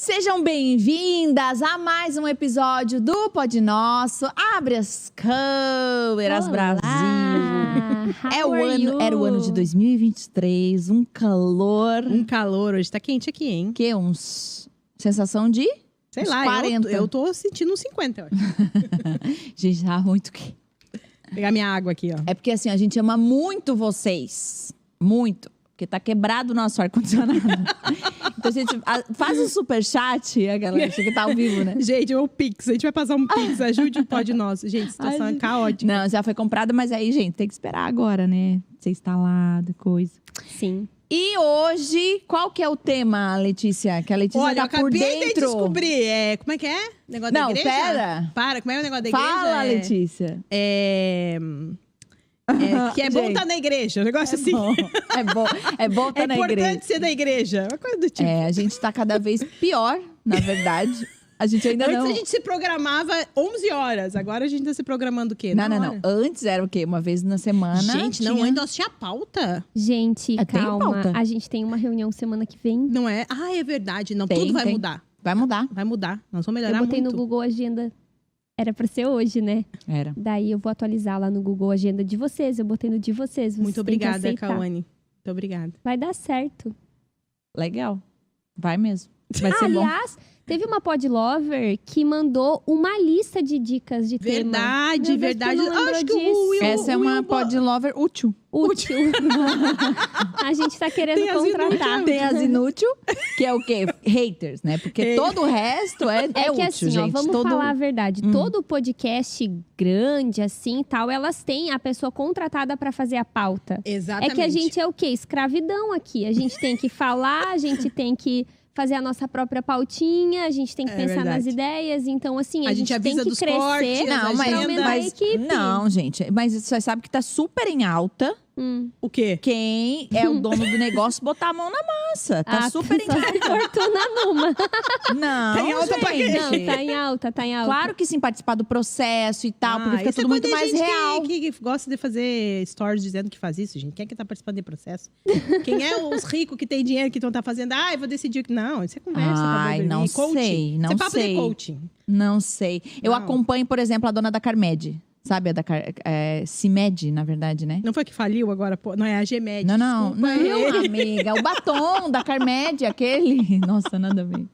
Sejam bem-vindas a mais um episódio do Pod Nosso. Abre as câmeras, Olá. Brasil. Era o How ano de 2023, um calor. Hoje tá quente aqui, hein? Que uns sensação de Sei uns lá, 40. eu tô sentindo uns 50, eu acho. Gente, tá muito quente. Vou pegar minha água aqui, ó. É porque assim, a gente ama muito vocês. Muito. Porque tá quebrado o nosso ar-condicionado. Então, gente, faz um superchat, a galera acha que tá ao vivo, né? Gente, o Pix, a gente vai passar um Pix, ajude o Pod Nosso. Gente, a situação é caótica. Não, já foi comprada, mas aí, gente, tem que esperar agora, né? Ser instalado, coisa. Sim. E hoje, qual que é o tema, Letícia? Que a Letícia Olha, eu tá por acabei de dentro. descobrir. Como é que é? Negócio da Não, igreja? pera. Para, como é o negócio da igreja? Fala, Letícia. Que é bom Gente, estar na igreja, um negócio assim. É bom estar É na igreja. importante ser da igreja, uma coisa do tipo. A gente tá cada vez pior, na verdade. A gente ainda Antes não... a gente se programava 11 horas, agora a gente tá se programando o quê? Não. Na hora. Antes era o quê? Uma vez na semana. Gente, não, antes nós tinha pauta. Gente, Tem calma. pauta? A gente tem uma reunião semana que vem. Não é? Ah, é verdade. Não, Tem, tudo vai tem. mudar. Vai mudar. Vai mudar. Nós vamos Eu melhorar botei muito. no Google Agenda. Era pra ser hoje, né? Era. Daí eu vou atualizar lá no Google Agenda de vocês. Eu botei no de vocês. Vocês Muito têm que obrigada, aceitar. Cauane. Muito obrigada. Vai dar certo. Legal. Vai mesmo. Vai ser bom. Aliás, teve uma Podlover que mandou uma lista de dicas de tema. Verdade, Meu Deus, verdade. tu não lembrou Acho que o disso. Will... Essa é uma pod lover útil. Útil. A gente tá querendo Tem as contratar. Tem as inútil, que é o quê? Haters, né? Porque todo o resto é É que útil, assim, ó, gente. vamos Todo... falar a verdade. Todo podcast grande, assim, tal, elas têm a pessoa contratada pra fazer a pauta. Exatamente. É que a gente é o quê? Escravidão aqui. A gente tem que falar, a gente tem que fazer a nossa própria pautinha, a gente tem que pensar verdade. nas ideias. Então, assim, a gente tem avisa que dos crescer cortes, Não, as pra aumentar a agendas. equipe. Não, gente. Mas você sabe que tá super em alta O quê? quem é o dono do negócio botar a mão na massa. Tá super em só se fortuna numa. Não, Tá em alta pra quê? gente. Não, tá em alta, tá em alta. Claro que sim, participar do processo e tal, porque fica isso tudo é muito coisa de mais gente real. que gosta de fazer stories dizendo que faz isso, gente. Quem é que tá participando de processo? Quem é os ricos que tem dinheiro que estão tá fazendo? Eu vou decidir que não. Isso é conversa. Ai, pra não coaching. sei, não Isso é papo sei. de coaching. Não sei. Eu Não. acompanho, por exemplo, a dona da Carmed. Sabe? A da Cimed, na verdade, né? Não foi que faliu agora? Pô, não, é a Gmed. Não, desculpa aí. amiga. O batom da Carmed, aquele. Nossa, nada a ver.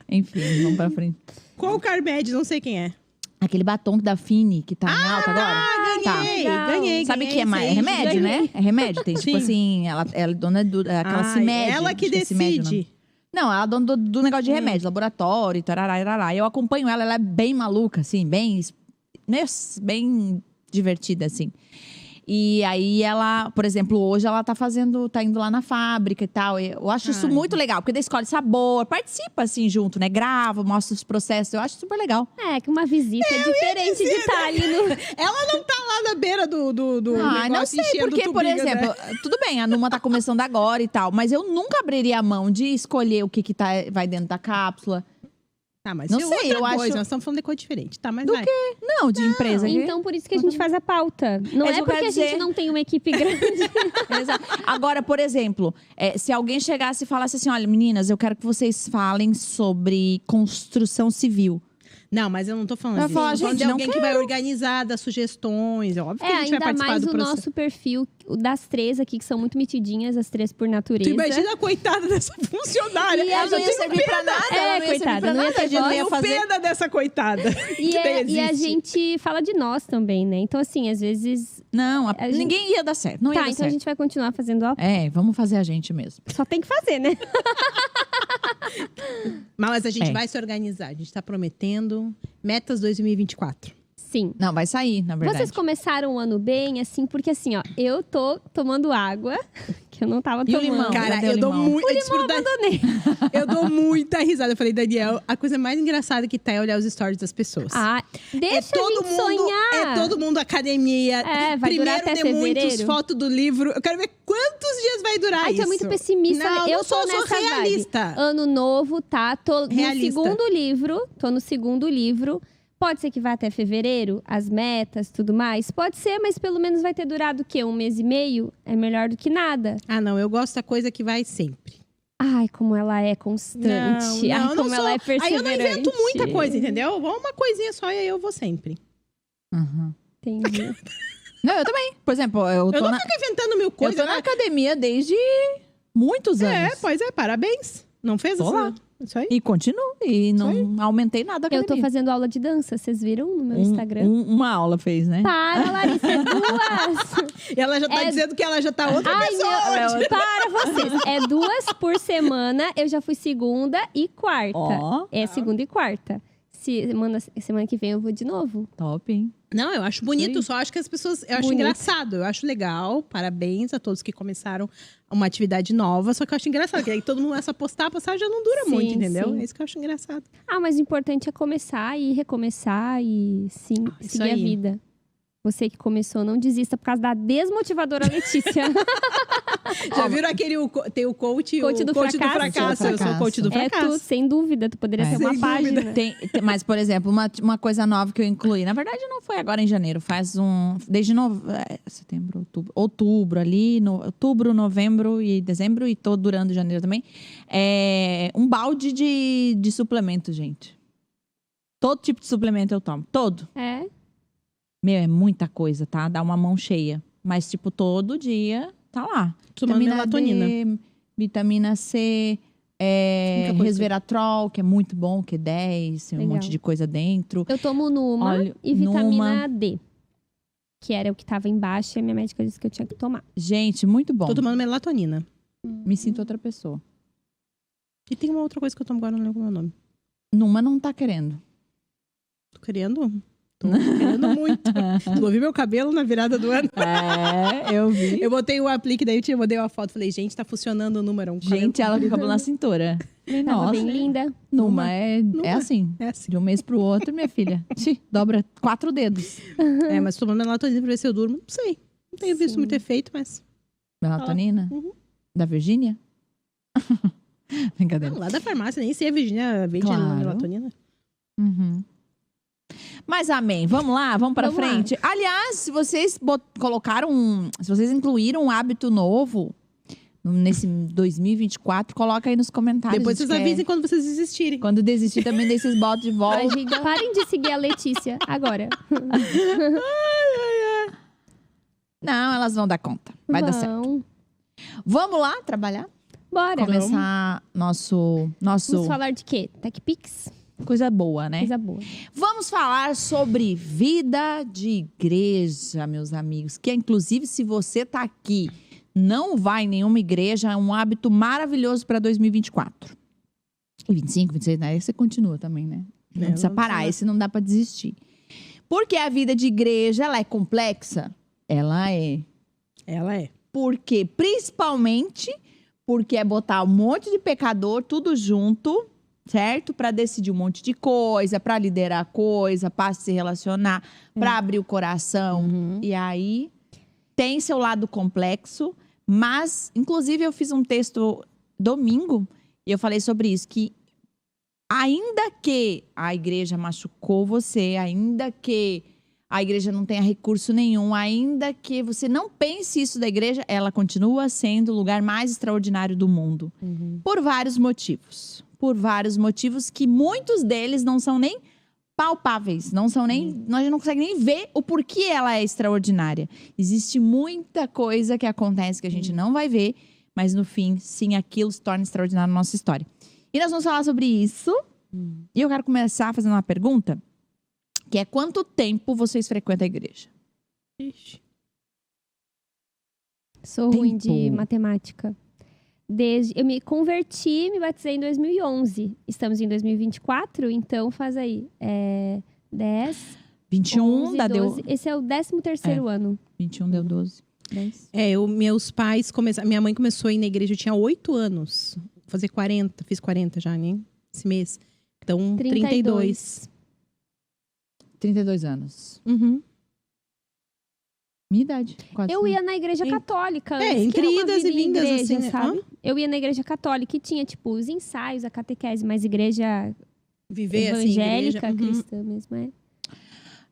Enfim, vamos pra frente. Qual o Carmed? Não sei quem é. Aquele batom da Fini, que tá em alta agora. Ganhei, legal. ganhei. Sabe ganhei que é, isso aí, remédio, ganhei. né? É remédio. Tem, tipo Sim. assim, ela é dona daquela Cimed. Ela que acho é Cimed o nome. decide. Não, ela é dona do negócio de remédio, laboratório, tarará, tarará. Eu acompanho ela é bem maluca, assim, bem divertida, assim. E aí ela, por exemplo, hoje ela tá indo lá na fábrica e tal. Eu acho isso muito legal, porque daí escolhe sabor, participa assim junto, né? Grava, mostra os processos. Eu acho super legal. É, que uma visita é diferente de estar ali no... Ela não tá lá na beira do Ah, negócio não sei, enchendo porque, por tubiga, exemplo, né? tudo bem, a Numa tá começando agora e tal, mas eu nunca abriria a mão de escolher o que vai dentro da cápsula. Tá, mas não isso é sei, outra eu coisa. acho- Nós estamos falando de coisa diferente, tá? Mas Do vai. Não, de empresa. Então, por isso que a gente faz a pauta. Não É é isso que eu porque quero a gente dizer. não tem uma equipe grande. Exato. Agora, por exemplo, se alguém chegasse e falasse assim, olha, meninas, eu quero que vocês falem sobre construção civil. Não, mas eu não tô falando Vai disso. falar, Tô falando gente, de não alguém que vai organizar, dar sugestões. É óbvio que a gente vai ainda participar mais do o processo. nosso perfil o das três aqui, que são muito mitidinhas, as três por natureza. Tu imagina a coitada dessa funcionária. E ela a Ela não ia gente- servir pra nada, ela não ia servir coitada, pra não ia nada, ter a gente não voz. ia Eu fazer... pena dessa coitada. E, que nem e a existe. gente fala de nós também, né? Então, assim, às vezes... Não, A gente- ninguém ia dar certo, não ia tá, dar então a certo. gente vai continuar fazendo a... Vamos fazer a gente mesmo. Só tem que fazer, né? Mas a gente É. vai se organizar. A gente tá prometendo metas 2024. Sim. Não, vai sair, na verdade. Vocês começaram o ano bem, assim, porque assim, ó, eu tô tomando água, que eu não tava E o tomando. limão? Cara, Cadê o eu dou limão? muito. Eu dou muita risada. Eu falei, Daniel, a coisa mais engraçada que tá é olhar os stories das pessoas. Ah, deixa É todo a gente mundo, sonhar. é todo mundo academia. É, vai durar Primeiro até de muitos fevereiro. fotos do livro. Eu quero ver quantos dias vai durar Ai, isso. tu é muito pessimista. Não, eu não sou, tô sou nessa realista. vibe. Ano novo, tá? Tô Realista. no segundo livro. Pode ser que vá até fevereiro, as metas, tudo mais. Pode ser, mas pelo menos vai ter durado o quê? 1 mês e meio? É melhor do que nada. Ah, não, eu gosto da coisa que vai sempre. Ai, como ela é constante. Ai, não como sou. ela é Aí perseverante. eu não invento muita coisa, entendeu? Uma coisinha só e aí eu vou sempre. Uhum. Entendi. Não, eu também. Por exemplo, eu Eu tô, não fico inventando mil eu coisas. tô na academia desde muitos anos. Pois é, parabéns. Não fez Tô lá. isso aí? E continuo. E não aumentei nada a Eu academia. tô fazendo aula de dança, vocês viram no meu Instagram? Uma aula fez, né? Para, Larissa, é 2. E ela já tá dizendo que ela já tá outra Ai, pessoa. meu, para vocês. É 2 por semana. Eu já fui segunda e quarta. Ó. É segunda e quarta. Semana que vem eu vou de novo. Top, hein? Não, eu acho bonito, Sim. só acho que as pessoas. Eu acho Bonito. engraçado, eu acho legal. Parabéns a todos que começaram uma atividade nova. Só que eu acho engraçado, que aí todo mundo começa a postar já não dura Sim, muito, entendeu? sim. É isso que eu acho engraçado. Ah, mas o importante é começar e recomeçar e sim, isso seguir a aí. vida. Você que começou, não desista por causa da desmotivadora Letícia. Já viram aquele. Tem o coach, Coach o do coach do fracasso. fracasso. Eu sou o coach do É fracasso. tudo, sem dúvida. Tu poderia ter Sem uma página. Mas, por exemplo, uma coisa nova que eu incluí. Na verdade, não foi agora em janeiro. Desde setembro, outubro ali. Outubro, novembro e dezembro. E tô durando janeiro também. É um balde de suplemento, gente. Todo tipo de suplemento eu tomo. Todo. É. Meu, é muita coisa, tá? Dá uma mão cheia. Mas, tipo, todo dia tá lá. Tomando melatonina. D, vitamina C, Muita coisa. resveratrol, que é muito bom, que é 10, tem um Legal. monte de coisa dentro. Eu tomo Numa Óleo, e vitamina Numa. D. Que era o que tava embaixo e a minha médica disse que eu tinha que tomar. Gente, muito bom. Tô tomando melatonina. Me sinto outra pessoa. E tem uma outra coisa que eu tomo agora, não lembro o meu nome. Numa não tá querendo. Tô querendo? Tô querendo muito. Tu não viu meu cabelo na virada do ano? É, eu vi. Eu botei o aplique, daí eu mandei uma foto. Falei, gente, tá funcionando o número. Um Gente, ela com o cabelo na cintura. Tava Nossa, bem linda. Numa é assim. É assim. De um mês pro outro, minha filha. Dobra 4 dedos. É, mas tomando melatonina pra ver se eu durmo. Não sei. Não tenho visto Sim. muito efeito, mas... Melatonina? Uhum. Da Virgínia? Brincadeira. Não, lá da farmácia, nem sei a Virgínia vende Claro. melatonina. Uhum. Mas amém. Vamos lá, vamos pra Vamos lá. frente. Aliás, se vocês se vocês incluíram um hábito novo nesse 2024, coloca aí nos comentários. Depois A vocês gente quer- avisem quando vocês desistirem. Quando desistir também, daí vocês botam de Ai, volta. gente, parem de seguir a Letícia agora. Não, elas vão dar conta. Vai dar certo. Vão. Vamos lá trabalhar? Bora. Começar nosso Vamos falar de quê? TechPix? coisa boa, né? Coisa boa. Vamos falar sobre vida de igreja, meus amigos. Que, inclusive, se você tá aqui, não vai em nenhuma igreja, é um hábito maravilhoso para 2024. E 25, 26, aí você continua também, né? Não precisa vamos parar, lá. esse não dá para desistir. Porque a vida de igreja, ela é complexa? Ela é. Ela é. Porque, principalmente, porque é botar um monte de pecador tudo junto, certo? Para decidir um monte de coisa, para liderar coisa, para se relacionar, para abrir o coração. E aí tem seu lado complexo, mas inclusive eu fiz um texto domingo e eu falei sobre isso, que ainda que a igreja machucou você, ainda que a igreja não tenha recurso nenhum, ainda que você não pense isso da igreja, ela continua sendo o lugar mais extraordinário do mundo. Por vários motivos. Por vários motivos que muitos deles não são nem palpáveis. Não são nem. Nós não conseguimos nem ver o porquê ela é extraordinária. Existe muita coisa que acontece que a gente não vai ver, mas no fim, sim, aquilo se torna extraordinário na nossa história. E nós vamos falar sobre isso. E eu quero começar fazendo uma pergunta, que é: quanto tempo vocês frequentam a igreja? Ixi. Sou ruim de Tempo. matemática. Eu me converti, me batizei em 2011. Estamos em 2024, então faz aí. 10, 21 11, dá 12. deu. Esse é o 13º ano. 21 deu 12. 10. Meus pais começaram. Minha mãe começou a ir na igreja, eu tinha 8 anos. Vou fazer 40, fiz 40 já, né? Esse mês. Então, 32. 32 anos. Uhum. Minha idade. Quase. Eu ia na igreja católica antes. entre que é uma idas e vida em vindas, igreja, assim, né? sabe? Eu ia na igreja católica e tinha, tipo, os ensaios, a catequese, mas igreja Viver assim, evangélica, igreja. cristã mesmo,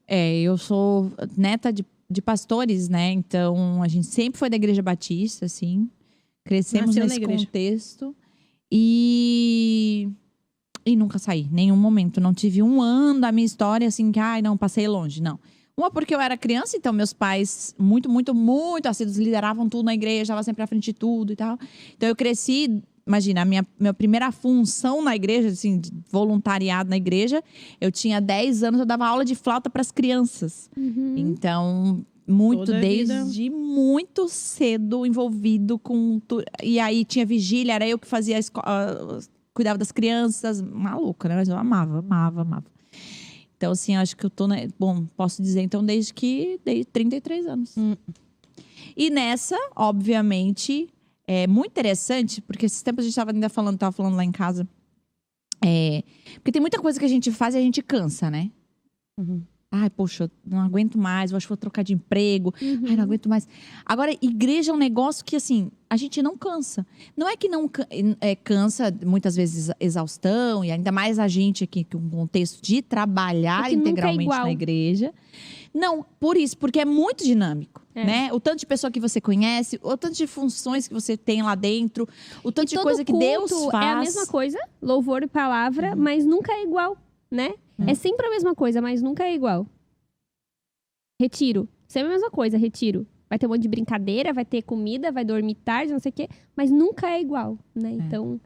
é. Eu sou neta de pastores, né? Então, a gente sempre foi da igreja batista, assim. Crescemos Nasceu na nesse igreja. contexto. E nunca saí, nenhum momento. Não tive um ano da minha história assim que, ai, não, passei longe, não. Uma porque eu era criança, então meus pais, muito, muito, muito assíduos, lideravam tudo na igreja, estava sempre à frente de tudo e tal. Então eu cresci, imagina, a minha primeira função na igreja, assim, de voluntariado na igreja, eu tinha 10 anos, eu dava aula de flauta para as crianças. Então, muito, Toda a vida. desde muito cedo envolvido com. E aí tinha vigília, era eu que fazia cuidava das crianças, maluca, né? Mas eu amava, amava, amava. Então, assim, acho que eu tô, né? Bom, posso dizer, então, desde 33 anos. E nessa, obviamente, é muito interessante, porque esses tempos a gente tava falando lá em casa. Porque tem muita coisa que a gente faz e a gente cansa, né? Ai, poxa, não aguento mais, eu acho que vou trocar de emprego. Ai, não aguento mais. Agora, igreja é um negócio que, assim, a gente não cansa. Não é que não cansa, muitas vezes, exaustão. E ainda mais a gente aqui, com um contexto de trabalhar que nunca é integralmente igual. na igreja. Não, por isso, porque é muito dinâmico, né? O tanto de pessoa que você conhece, o tanto de funções que você tem lá dentro, o tanto de coisa que Deus faz. É a mesma coisa, louvor e palavra, mas nunca é igual, né? É sempre a mesma coisa, mas nunca é igual. Retiro. Sempre a mesma coisa, retiro. Vai ter um monte de brincadeira, vai ter comida, vai dormir tarde, não sei o quê. Mas nunca é igual, né? Então,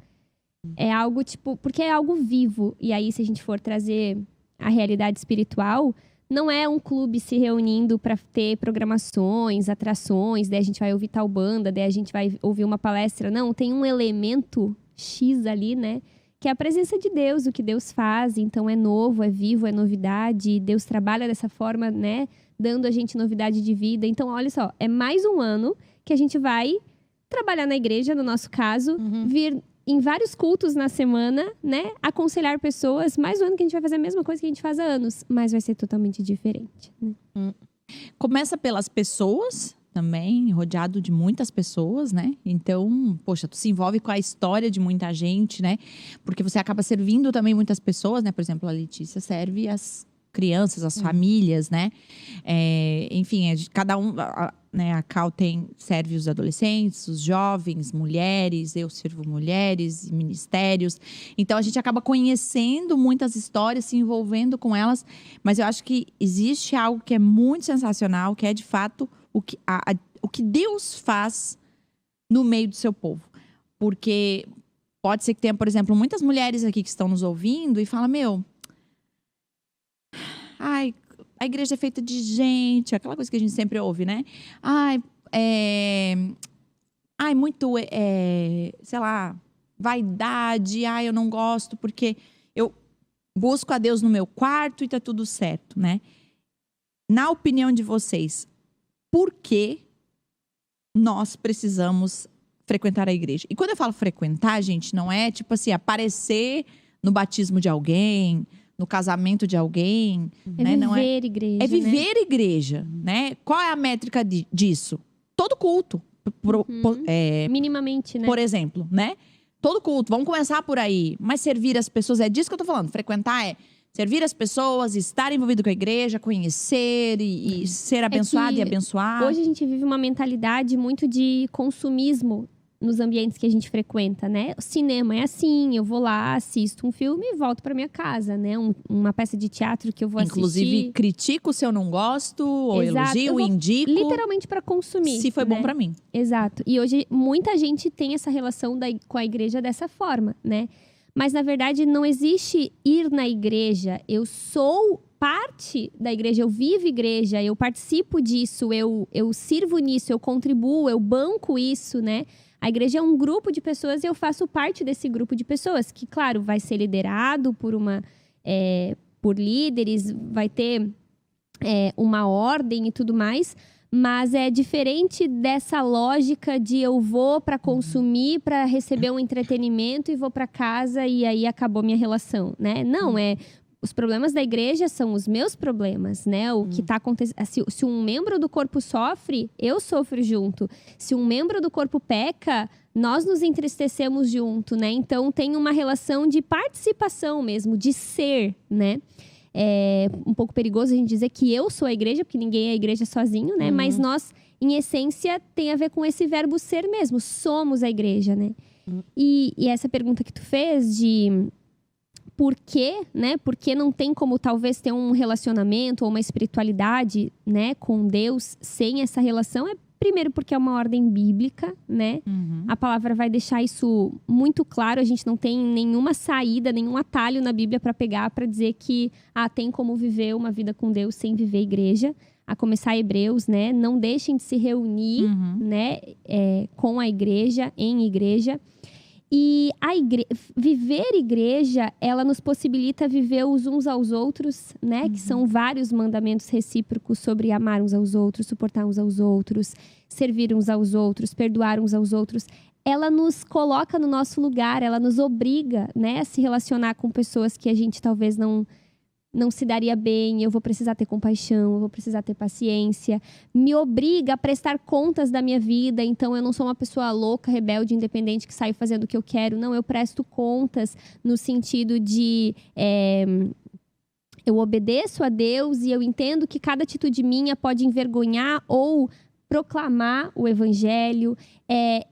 é algo tipo... Porque é algo vivo. E aí, se a gente for trazer a realidade espiritual, não é um clube se reunindo para ter programações, atrações, daí a gente vai ouvir tal banda, daí a gente vai ouvir uma palestra. Não, tem um elemento X ali, né? Que é a presença de Deus, o que Deus faz. Então é novo, é vivo, é novidade. Deus trabalha dessa forma, né? Dando a gente novidade de vida. Então, olha só, é mais um ano que a gente vai trabalhar na igreja, no nosso caso. Vir em vários cultos na semana, né? Aconselhar pessoas. Mais um ano que a gente vai fazer a mesma coisa que a gente faz há anos. Mas vai ser totalmente diferente, né? Começa pelas pessoas também, rodeado de muitas pessoas, né? Então, poxa, tu se envolve com a história de muita gente, né? Porque você acaba servindo também muitas pessoas, né? Por exemplo, a Letícia serve as crianças, as famílias, né? Enfim, cada um, né? A Cal serve os adolescentes, os jovens, mulheres, eu sirvo mulheres, ministérios. Então, a gente acaba conhecendo muitas histórias, se envolvendo com elas. Mas eu acho que existe algo que é muito sensacional, que é, de fato, o que Deus faz no meio do seu povo. Porque pode ser que tenha, por exemplo, muitas mulheres aqui que estão nos ouvindo e falam, ai, a igreja é feita de gente, aquela coisa que a gente sempre ouve, né? Ai, muito, sei lá, vaidade, ai, eu não gosto porque eu busco a Deus no meu quarto e tá tudo certo, né? Na opinião de vocês, por que nós precisamos frequentar a igreja? E quando eu falo frequentar, gente, não é tipo assim, aparecer no batismo de alguém, no casamento de alguém. É né? viver igreja. É viver igreja, né? Qual é a métrica disso? Todo culto. Minimamente, né? Por exemplo, né? Todo culto, vamos começar por aí. Mas servir as pessoas, é disso que eu tô falando. Frequentar é servir as pessoas, estar envolvido com a igreja, conhecer e ser abençoado e abençoar. Hoje a gente vive uma mentalidade muito de consumismo nos ambientes que a gente frequenta, né? O cinema é assim, eu vou lá, assisto um filme e volto para minha casa, né? Uma peça de teatro que eu vou Inclusive, assistir. critico se eu não gosto, ou Exato. elogio, indico. Literalmente para consumir. Se foi né? bom para mim. Exato. E hoje muita gente tem essa relação com a igreja dessa forma, né? Mas na verdade não existe ir na igreja. Eu sou parte da igreja, eu vivo igreja, eu participo disso, eu sirvo nisso, eu contribuo, eu banco isso, né? A igreja é um grupo de pessoas e eu faço parte desse grupo de pessoas, que, claro, vai ser liderado por líderes, vai ter uma ordem e tudo mais, mas é diferente dessa lógica de eu vou para consumir, para receber um entretenimento e vou para casa e aí acabou minha relação, né? Não, os problemas da igreja são os meus problemas, né? O que está acontecendo. Se um membro do corpo sofre, eu sofro junto. Se um membro do corpo peca, nós nos entristecemos junto, né? Então tem uma relação de participação mesmo, de ser, né? É um pouco perigoso a gente dizer que eu sou a igreja, porque ninguém é a igreja sozinho, né? Mas nós, em essência, tem a ver com esse verbo ser mesmo. Somos a igreja, né? E essa pergunta que tu fez de por quê, né? Por que não tem como talvez ter um relacionamento ou uma espiritualidade, né, com Deus sem essa relação? Primeiro porque é uma ordem bíblica, né? A palavra vai deixar isso muito claro. A gente não tem nenhuma saída, nenhum atalho na Bíblia para pegar para dizer que tem como viver uma vida com Deus sem viver igreja. A começar Hebreus, né? Não deixem de se reunir, né? Com a igreja, em igreja. E viver igreja, ela nos possibilita viver os uns aos outros, né? Que são vários mandamentos recíprocos sobre amar uns aos outros, suportar uns aos outros, servir uns aos outros, perdoar uns aos outros. Ela nos coloca no nosso lugar, ela nos obriga, né? A se relacionar com pessoas que a gente talvez não se daria bem, eu vou precisar ter compaixão, eu vou precisar ter paciência. Me obriga a prestar contas da minha vida, então eu não sou uma pessoa louca, rebelde, independente, que saio fazendo o que eu quero. Não, eu presto contas no sentido de... eu obedeço a Deus e eu entendo que cada atitude minha pode envergonhar ou proclamar o evangelho.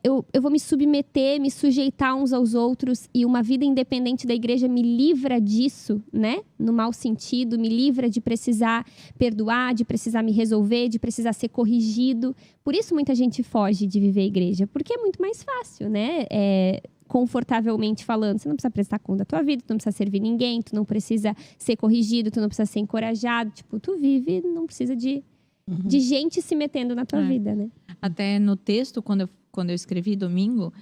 Eu vou me submeter, me sujeitar uns aos outros, e uma vida independente da igreja me livra disso, né? No mau sentido, me livra de precisar perdoar, de precisar me resolver, de precisar ser corrigido. Por isso muita gente foge de viver a igreja, porque é muito mais fácil, né? Confortavelmente falando, você não precisa prestar conta da tua vida, tu não precisa servir ninguém, tu não precisa ser corrigido, tu não precisa ser encorajado. Tipo, tu vive, não precisa de gente se metendo na tua vida, né? Até no texto, quando eu escrevi domingo,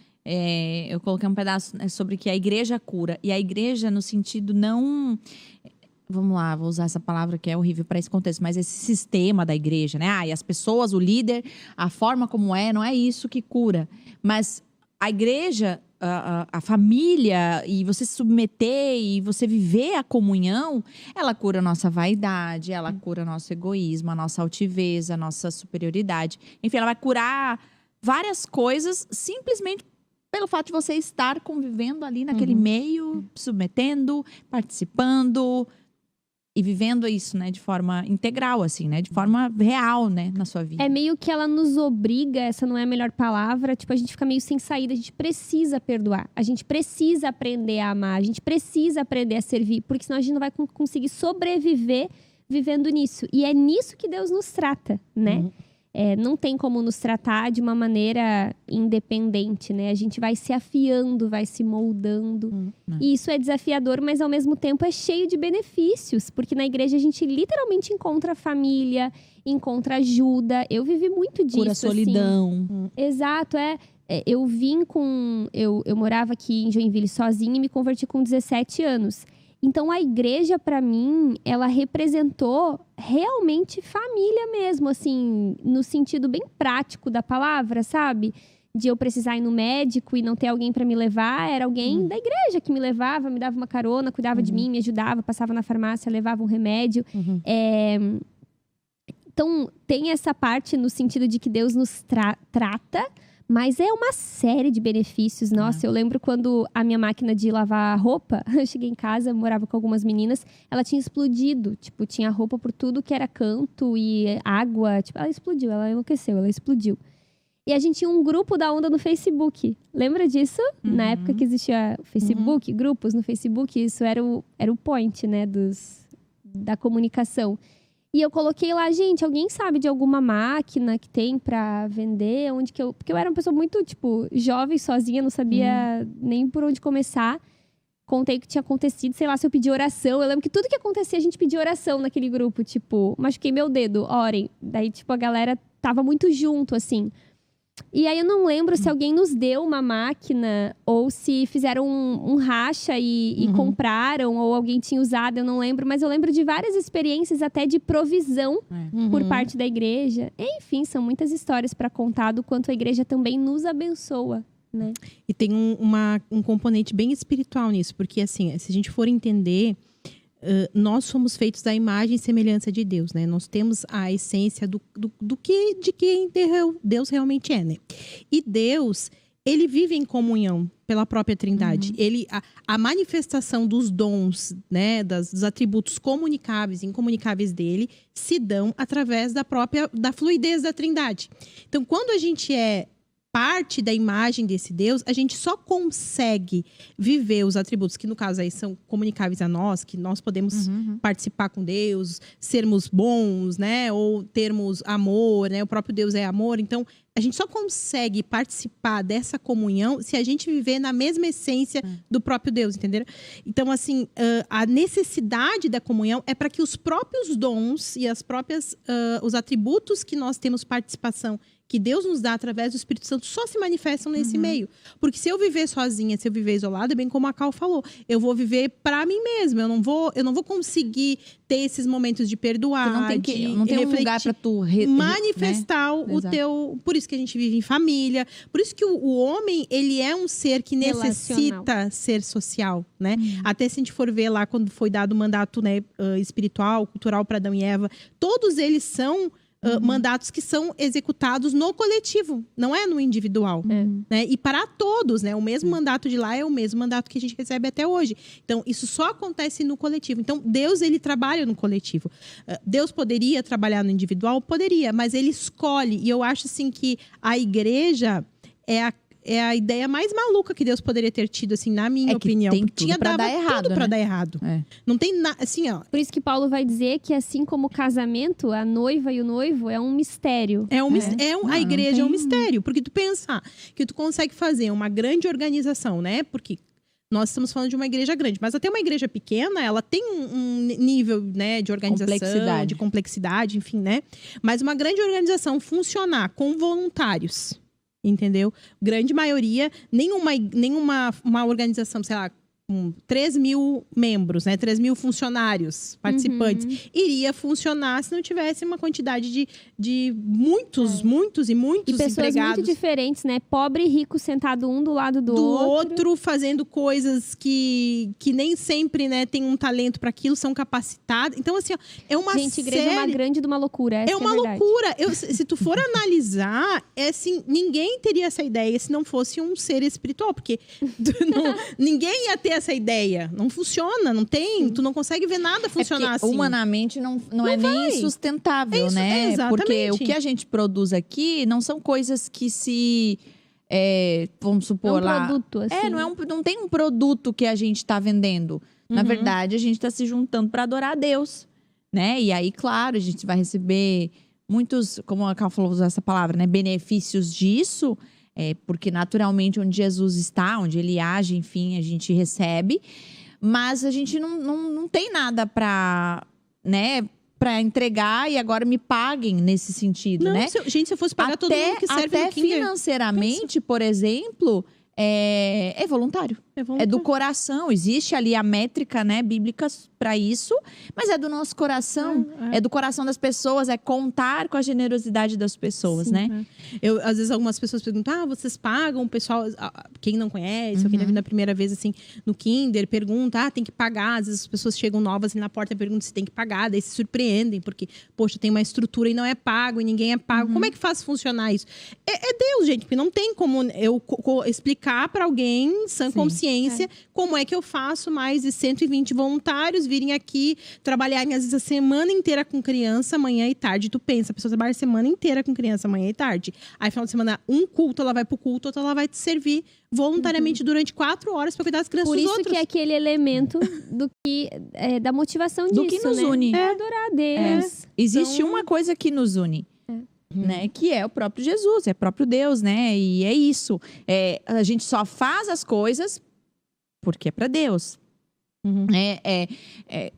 eu coloquei um pedaço sobre que a igreja cura. E a igreja no sentido não... Vamos lá, vou usar essa palavra que é horrível para esse contexto, mas esse sistema da igreja, né? E as pessoas, o líder, a forma como não é isso que cura. Mas a igreja... A família, e você se submeter e você viver a comunhão, ela cura a nossa vaidade, ela cura nosso egoísmo, a nossa altivez, a nossa superioridade. Enfim, ela vai curar várias coisas simplesmente pelo fato de você estar convivendo ali naquele meio, submetendo, participando e vivendo isso, né, de forma integral, assim, né, de forma real, né, na sua vida. É meio que ela nos obriga, essa não é a melhor palavra, tipo, a gente fica meio sem saída, a gente precisa perdoar, a gente precisa aprender a amar, a gente precisa aprender a servir, porque senão a gente não vai conseguir sobreviver vivendo nisso. E é nisso que Deus nos trata, né? Não tem como nos tratar de uma maneira independente, né? A gente vai se afiando, vai se moldando. E isso é desafiador, mas ao mesmo tempo é cheio de benefícios. Porque na igreja a gente literalmente encontra família, encontra ajuda. Eu vivi muito disso. Cura a solidão. Assim. Exato, eu vim com... Eu morava aqui em Joinville sozinha e me converti com 17 anos. Então, a igreja, para mim, ela representou realmente família mesmo, assim, no sentido bem prático da palavra, sabe? De eu precisar ir no médico e não ter alguém para me levar, era alguém da igreja que me levava, me dava uma carona, cuidava de mim, me ajudava, passava na farmácia, levava um remédio. Então, tem essa parte no sentido de que Deus nos trata, mas é uma série de benefícios. Nossa, eu lembro quando a minha máquina de lavar roupa, eu cheguei em casa, morava com algumas meninas, ela tinha explodido. Tipo, tinha roupa por tudo que era canto e água. Tipo, ela explodiu, ela enlouqueceu, ela explodiu. E a gente tinha um grupo da Onda no Facebook. Lembra disso? Na época que existia o Facebook, grupos no Facebook, isso era o point, né, da comunicação. E eu coloquei lá, gente, alguém sabe de alguma máquina que tem pra vender? Porque eu era uma pessoa muito, tipo, jovem, sozinha, não sabia nem por onde começar. Contei o que tinha acontecido, sei lá, se eu pedi oração. Eu lembro que tudo que acontecia, a gente pedia oração naquele grupo. Tipo, machuquei meu dedo, orem. Daí, tipo, a galera tava muito junto, assim. E aí eu não lembro se alguém nos deu uma máquina ou se fizeram um racha e compraram, ou alguém tinha usado, eu não lembro. Mas eu lembro de várias experiências até de provisão por parte da igreja. Enfim, são muitas histórias para contar do quanto a igreja também nos abençoa, né? E tem um componente bem espiritual nisso, porque assim, se a gente for entender... nós somos feitos da imagem e semelhança de Deus, né? Nós temos a essência de quem Deus realmente é, né? E Deus, ele vive em comunhão pela própria Trindade. A manifestação dos dons, né? Dos atributos comunicáveis e incomunicáveis dele se dão através da fluidez da Trindade. Então, quando a gente é parte da imagem desse Deus, a gente só consegue viver os atributos que, no caso, aí são comunicáveis a nós, que nós podemos participar com Deus, sermos bons, né? Ou termos amor, né? O próprio Deus é amor. Então, a gente só consegue participar dessa comunhão se a gente viver na mesma essência do próprio Deus, entenderam? Então, assim, a necessidade da comunhão é para que os próprios dons e as próprias, os atributos que nós temos participação, que Deus nos dá através do Espírito Santo, só se manifestam nesse meio. Porque se eu viver sozinha, se eu viver isolada, bem como a Cal falou, eu vou viver para mim mesma. Eu não vou conseguir ter esses momentos de perdoar, não tem refletir, um lugar para tu manifestar né? o teu... Por isso que a gente vive em família. Por isso que o homem, ele é um ser que necessita ser social, né? Até se a gente for ver lá, quando foi dado o mandato, né, espiritual, cultural para Adão e Eva, todos eles são... mandatos que são executados no coletivo, não é no individual. Né? E para todos, né? O mesmo mandato de lá é o mesmo mandato que a gente recebe até hoje. Então, isso só acontece no coletivo. Então, Deus, ele trabalha no coletivo. Deus poderia trabalhar no individual? Poderia, mas ele escolhe. E eu acho, assim, que a igreja é a ideia mais maluca que Deus poderia ter tido, assim, na minha opinião. Tinha pra dar errado, tudo pra dar errado. Não tem nada, assim, ó. Por isso que Paulo vai dizer que, assim como o casamento, a noiva e o noivo é um mistério. A igreja é um mistério. Porque tu pensa que tu consegue fazer uma grande organização, né? Porque nós estamos falando de uma igreja grande, mas até uma igreja pequena, ela tem um nível, né, de organização, de complexidade, enfim, né? Mas uma grande organização funcionar com voluntários, entendeu? Grande maioria, nenhuma uma organização, sei lá, com 3 mil membros, né? 3 mil funcionários, participantes, iria funcionar se não tivesse uma quantidade de muitos e pessoas empregados. Muito diferentes, né? Pobre e rico sentado um do lado do outro, fazendo coisas que nem sempre, né, tem um talento para aquilo, são capacitados. Então, assim, ó, é uma Gente, igreja é uma grande de uma loucura. É uma loucura. Se tu for analisar, assim, ninguém teria essa ideia se não fosse um ser espiritual, porque ninguém ia ter essa ideia. Não funciona, não tem. Tu não consegue ver nada funcionar assim. Humanamente não é nem sustentável, né? Exatamente. Porque o que a gente produz aqui não são coisas que se... vamos supor lá... produto, assim. Não tem um produto que a gente tá vendendo. Na verdade, a gente tá se juntando para adorar a Deus, né? E aí, claro, a gente vai receber muitos, como a Cal falou, usar essa palavra, né? Benefícios disso... porque naturalmente onde Jesus está, onde ele age, enfim, a gente recebe. Mas a gente não tem nada para, né, para entregar e agora me paguem nesse sentido, né? Gente, se eu fosse pagar todo mundo que serve no Kinder, financeiramente, por exemplo, é voluntário. É do coração. Existe ali a métrica, né, bíblica para isso, mas é do nosso coração. É do coração das pessoas, é contar com a generosidade das pessoas, né? Às vezes, algumas pessoas perguntam, vocês pagam? O pessoal, quem não conhece, ou quem tá vindo a primeira vez, assim, no Kinder, pergunta, tem que pagar. Às vezes, as pessoas chegam novas ali na porta e perguntam se tem que pagar. Daí se surpreendem, porque, poxa, tem uma estrutura e não é pago, e ninguém é pago. Como é que faz funcionar isso? É Deus, gente, porque não tem como eu explicar para alguém, sã consciência, como é que eu faço mais de 120 voluntários virem aqui trabalharem às vezes a semana inteira com criança, manhã e tarde. Tu pensa, a pessoa trabalha a semana inteira com criança, manhã e tarde. Aí, final de semana, um culto, ela vai pro culto, outra ela vai te servir voluntariamente durante 4 horas para cuidar das crianças dos outros. Por isso que é aquele elemento da motivação disso, do que nos une. É adorar a Deus. Existe uma coisa que nos une. Né, que é o próprio Jesus, é o próprio Deus, né? E é isso. A gente só faz as coisas porque é para Deus.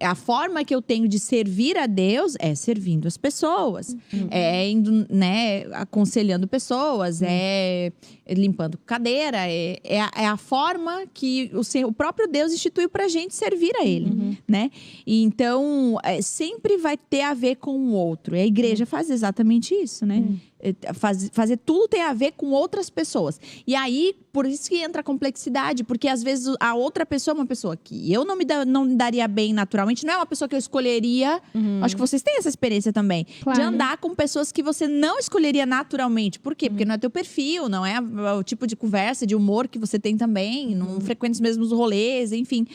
A forma que eu tenho de servir a Deus é servindo as pessoas, indo, né, aconselhando pessoas, limpando cadeira, é a forma que o próprio Deus instituiu pra gente servir a Ele, né? E então, sempre vai ter a ver com o outro. E a igreja faz exatamente isso, né? Fazer tudo tem a ver com outras pessoas. E aí, por isso que entra a complexidade, porque às vezes a outra pessoa é uma pessoa que eu não me daria bem naturalmente, não é uma pessoa que eu escolheria. Acho que vocês têm essa experiência também, de andar com pessoas que você não escolheria naturalmente. Por quê? Porque não é teu perfil, não é o tipo de conversa, de humor que você tem também, não frequenta os mesmos rolês, enfim.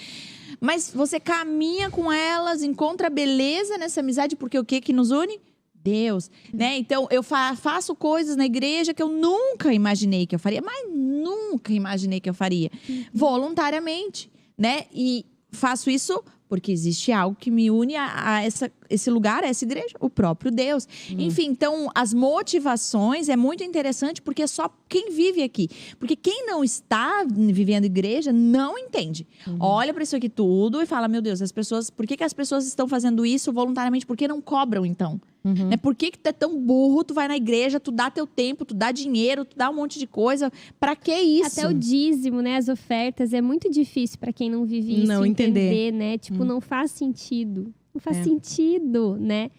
Mas você caminha com elas, encontra beleza nessa amizade, porque o que nos une? Deus, né? Então, eu faço coisas na igreja que eu nunca imaginei que eu faria, mas nunca imaginei que eu faria. Voluntariamente, né? E faço isso porque existe algo que me une a esse lugar, a essa igreja, o próprio Deus. Enfim, então, as motivações é muito interessante porque é só quem vive aqui. Porque quem não está vivendo igreja não entende. Olha para isso aqui tudo e fala, meu Deus, as pessoas, por que as pessoas estão fazendo isso voluntariamente? Por que não cobram, então? Né? Por que tu é tão burro, tu vai na igreja, tu dá teu tempo, tu dá dinheiro, tu dá um monte de coisa. Pra que isso? Até o dízimo, né? As ofertas, é muito difícil pra quem não vive isso Não entender, né? Tipo, não faz sentido. Não faz sentido, né?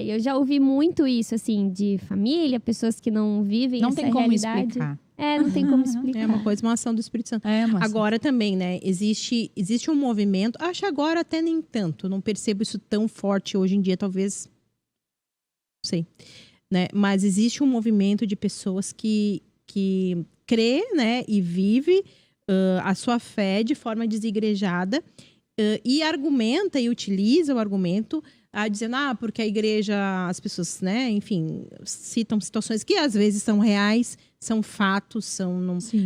Eu já ouvi muito isso, assim, de família, pessoas que não vivem essa realidade. Não tem como explicar. Não tem como explicar. É uma coisa, uma ação do Espírito Santo. Agora também, né? Existe um movimento, acho agora até nem tanto, não percebo isso tão forte hoje em dia, talvez, não sei, né? Mas existe um movimento de pessoas que crê, né? E vive a sua fé de forma desigrejada e argumenta e utiliza o argumento dizendo, porque a igreja, as pessoas, né, enfim, citam situações que às vezes são reais, são fatos,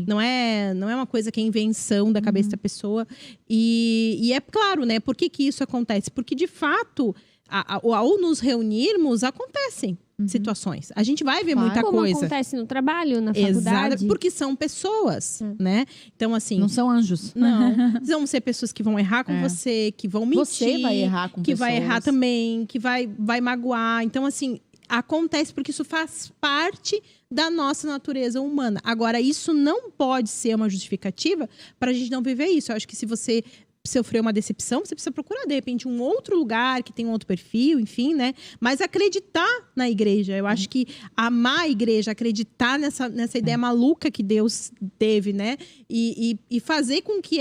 não é uma coisa que é invenção da cabeça da pessoa. E é claro, né, por que isso acontece? Porque de fato, ao nos reunirmos, acontecem situações. A gente vai ver muita coisa. Como acontece no trabalho, na faculdade. Exato, porque são pessoas, né? Então, assim... Não são anjos. Não. Vão ser pessoas que vão errar com você, que vão mentir. Você vai errar com pessoas. Que vai errar também, que vai magoar. Então, assim, acontece porque isso faz parte da nossa natureza humana. Agora, isso não pode ser uma justificativa para a gente não viver isso. Eu acho que se você sofreu uma decepção, você precisa procurar, de repente, um outro lugar que tem um outro perfil, enfim, né? Mas acreditar na igreja. Eu acho que amar a igreja, acreditar nessa ideia maluca que Deus teve, né? E fazer com que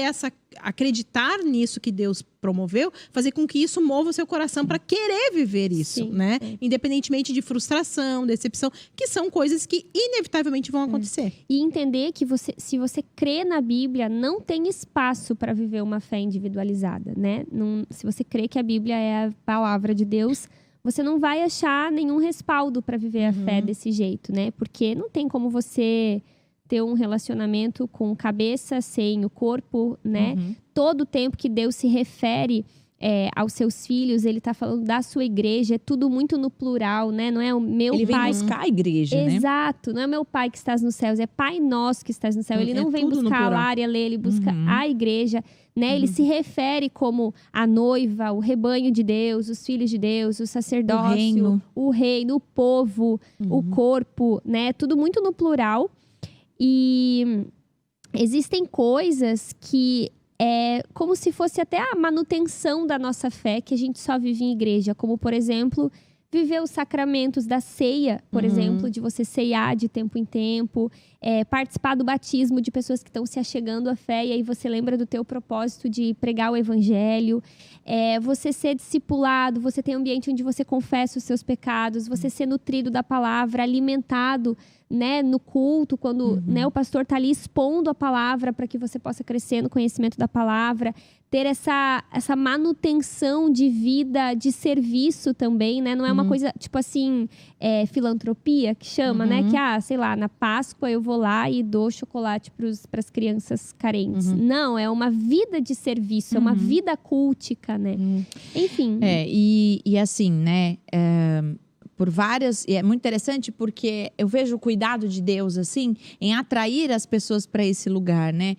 acreditar nisso que Deus promoveu, fazer com que isso mova o seu coração para querer viver isso, Sim, né? Independentemente de frustração, decepção, que são coisas que inevitavelmente vão acontecer. E entender que se você crê na Bíblia, não tem espaço para viver uma fé individualizada, né? Se você crê que a Bíblia é a palavra de Deus, você não vai achar nenhum respaldo para viver a fé desse jeito, né? Porque não tem como você ter um relacionamento com cabeça sem o corpo, né? Todo o tempo que Deus se refere aos seus filhos, ele tá falando da sua igreja, é tudo muito no plural, né? Não é o meu ele pai. Ele vem buscar a igreja, né? Exato, não é meu pai que estás nos céus, é Pai nosso que estás no céu. Ele não vem buscar a Lária, ele busca a igreja, né? Ele se refere como a noiva, o rebanho de Deus, os filhos de Deus, o sacerdócio, o reino, o povo, o corpo, né? Tudo muito no plural. E existem coisas que é como se fosse até a manutenção da nossa fé, que a gente só vive em igreja. Como, por exemplo, viver os sacramentos da ceia, por exemplo, de você ceiar de tempo em tempo. Participar do batismo de pessoas que estão se achegando à fé. E aí você lembra do teu propósito de pregar o evangelho. Você ser discipulado, você ter um ambiente onde você confessa os seus pecados. Você ser nutrido da palavra, alimentado, né, no culto, quando né, o pastor está ali expondo a palavra para que você possa crescer no conhecimento da palavra, ter essa manutenção de vida, de serviço também, né? Não é uma coisa, tipo assim, filantropia, que chama, né? Que, sei lá, na Páscoa eu vou lá e dou chocolate para as crianças carentes. Não, é uma vida de serviço, é uma vida cultica, né? Enfim. E assim, né? Por várias... E é muito interessante porque eu vejo o cuidado de Deus, assim, em atrair as pessoas para esse lugar, né?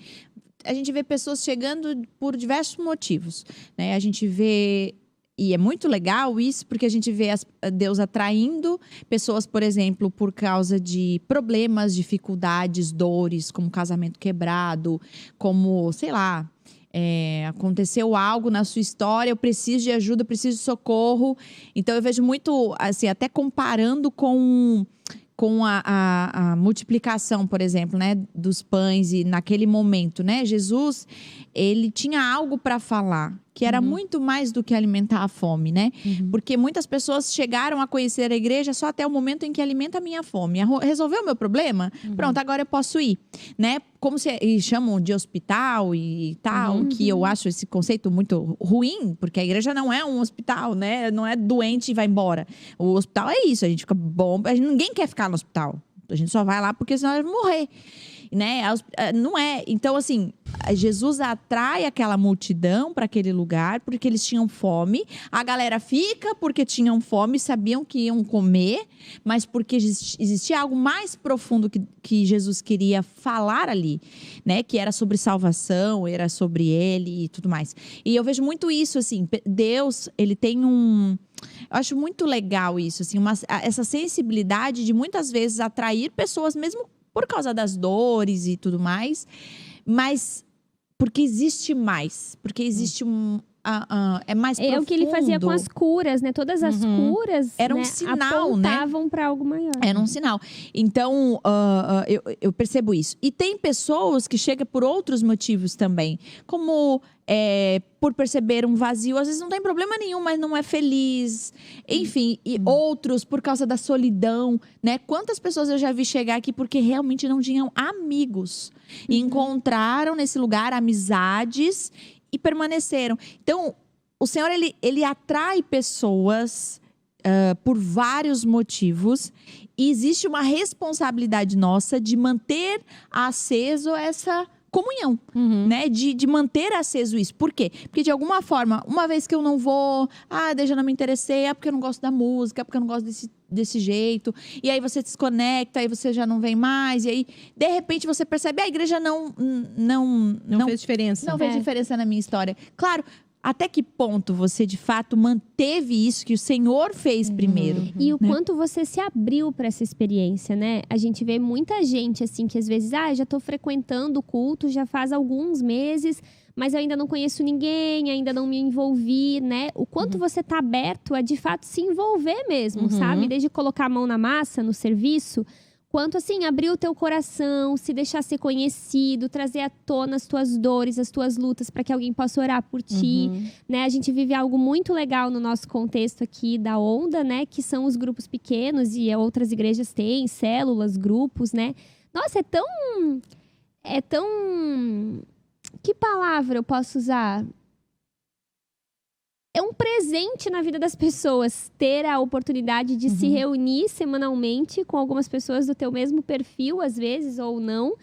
A gente vê pessoas chegando por diversos motivos, né? A gente vê... E é muito legal isso, porque a gente vê Deus atraindo pessoas, por exemplo, por causa de problemas, dificuldades, dores, como casamento quebrado, como, sei lá... aconteceu algo na sua história, eu preciso de ajuda, eu preciso de socorro. Então eu vejo muito, assim, até comparando com a multiplicação, por exemplo, né, dos pães e naquele momento, né, Jesus, ele tinha algo para falar. que era muito mais do que alimentar a fome, né? Porque muitas pessoas chegaram a conhecer a igreja só até o momento em que alimenta a minha fome. Resolveu o meu problema? Pronto, agora eu posso ir, né? Como e chamam de hospital e tal, que eu acho esse conceito muito ruim, porque a igreja não é um hospital, né? Não é doente e vai embora. O hospital é isso, a gente fica bom, ninguém quer ficar no hospital. A gente só vai lá porque senão vai morrer, né? Não é. Então, assim, Jesus atrai aquela multidão para aquele lugar porque eles tinham fome. A galera fica porque tinham fome, sabiam que iam comer, mas porque existia algo mais profundo que Jesus queria falar ali, né? Que era sobre salvação, era sobre ele e tudo mais. E eu vejo muito isso, assim, Deus, ele tem eu acho muito legal isso, assim, essa sensibilidade de muitas vezes atrair pessoas, mesmo por causa das dores e tudo mais, mas porque existe mais, porque existe é mais profundo. É o que ele fazia com as curas, né? Todas as curas era um né, sinal, apontavam para algo maior. Era um sinal. Então, eu percebo isso. E tem pessoas que chegam por outros motivos também, como por perceber um vazio, às vezes não tem problema nenhum, mas não é feliz. Enfim, e outros por causa da solidão, né? Quantas pessoas eu já vi chegar aqui porque realmente não tinham amigos e encontraram nesse lugar amizades e permaneceram. Então, o Senhor, ele atrai pessoas por vários motivos. E existe uma responsabilidade nossa de manter aceso essa comunhão, né? De manter aceso isso. Por quê? Porque de alguma forma, uma vez que eu não vou, deixa eu não me interessei, porque eu não gosto da música, porque eu não gosto desse jeito. E aí você desconecta, aí você já não vem mais. E aí, de repente, você percebe, a igreja não fez diferença. Não fez diferença na minha história. Claro, até que ponto você, de fato, manteve isso que o Senhor fez primeiro? E o quanto você se abriu para essa experiência, né? A gente vê muita gente, assim, que às vezes, já tô frequentando o culto, já faz alguns meses, mas eu ainda não conheço ninguém, ainda não me envolvi, né? O quanto você tá aberto a, de fato, se envolver mesmo, sabe? Desde colocar a mão na massa, no serviço, quanto, assim, abrir o teu coração, se deixar ser conhecido, trazer à tona as tuas dores, as tuas lutas, para que alguém possa orar por ti, né? A gente vive algo muito legal no nosso contexto aqui da Onda, né? Que são os grupos pequenos, e outras igrejas têm células, grupos, né? Nossa, é tão... Que palavra eu posso usar? É um presente na vida das pessoas ter a oportunidade de se reunir semanalmente com algumas pessoas do teu mesmo perfil, às vezes, ou não,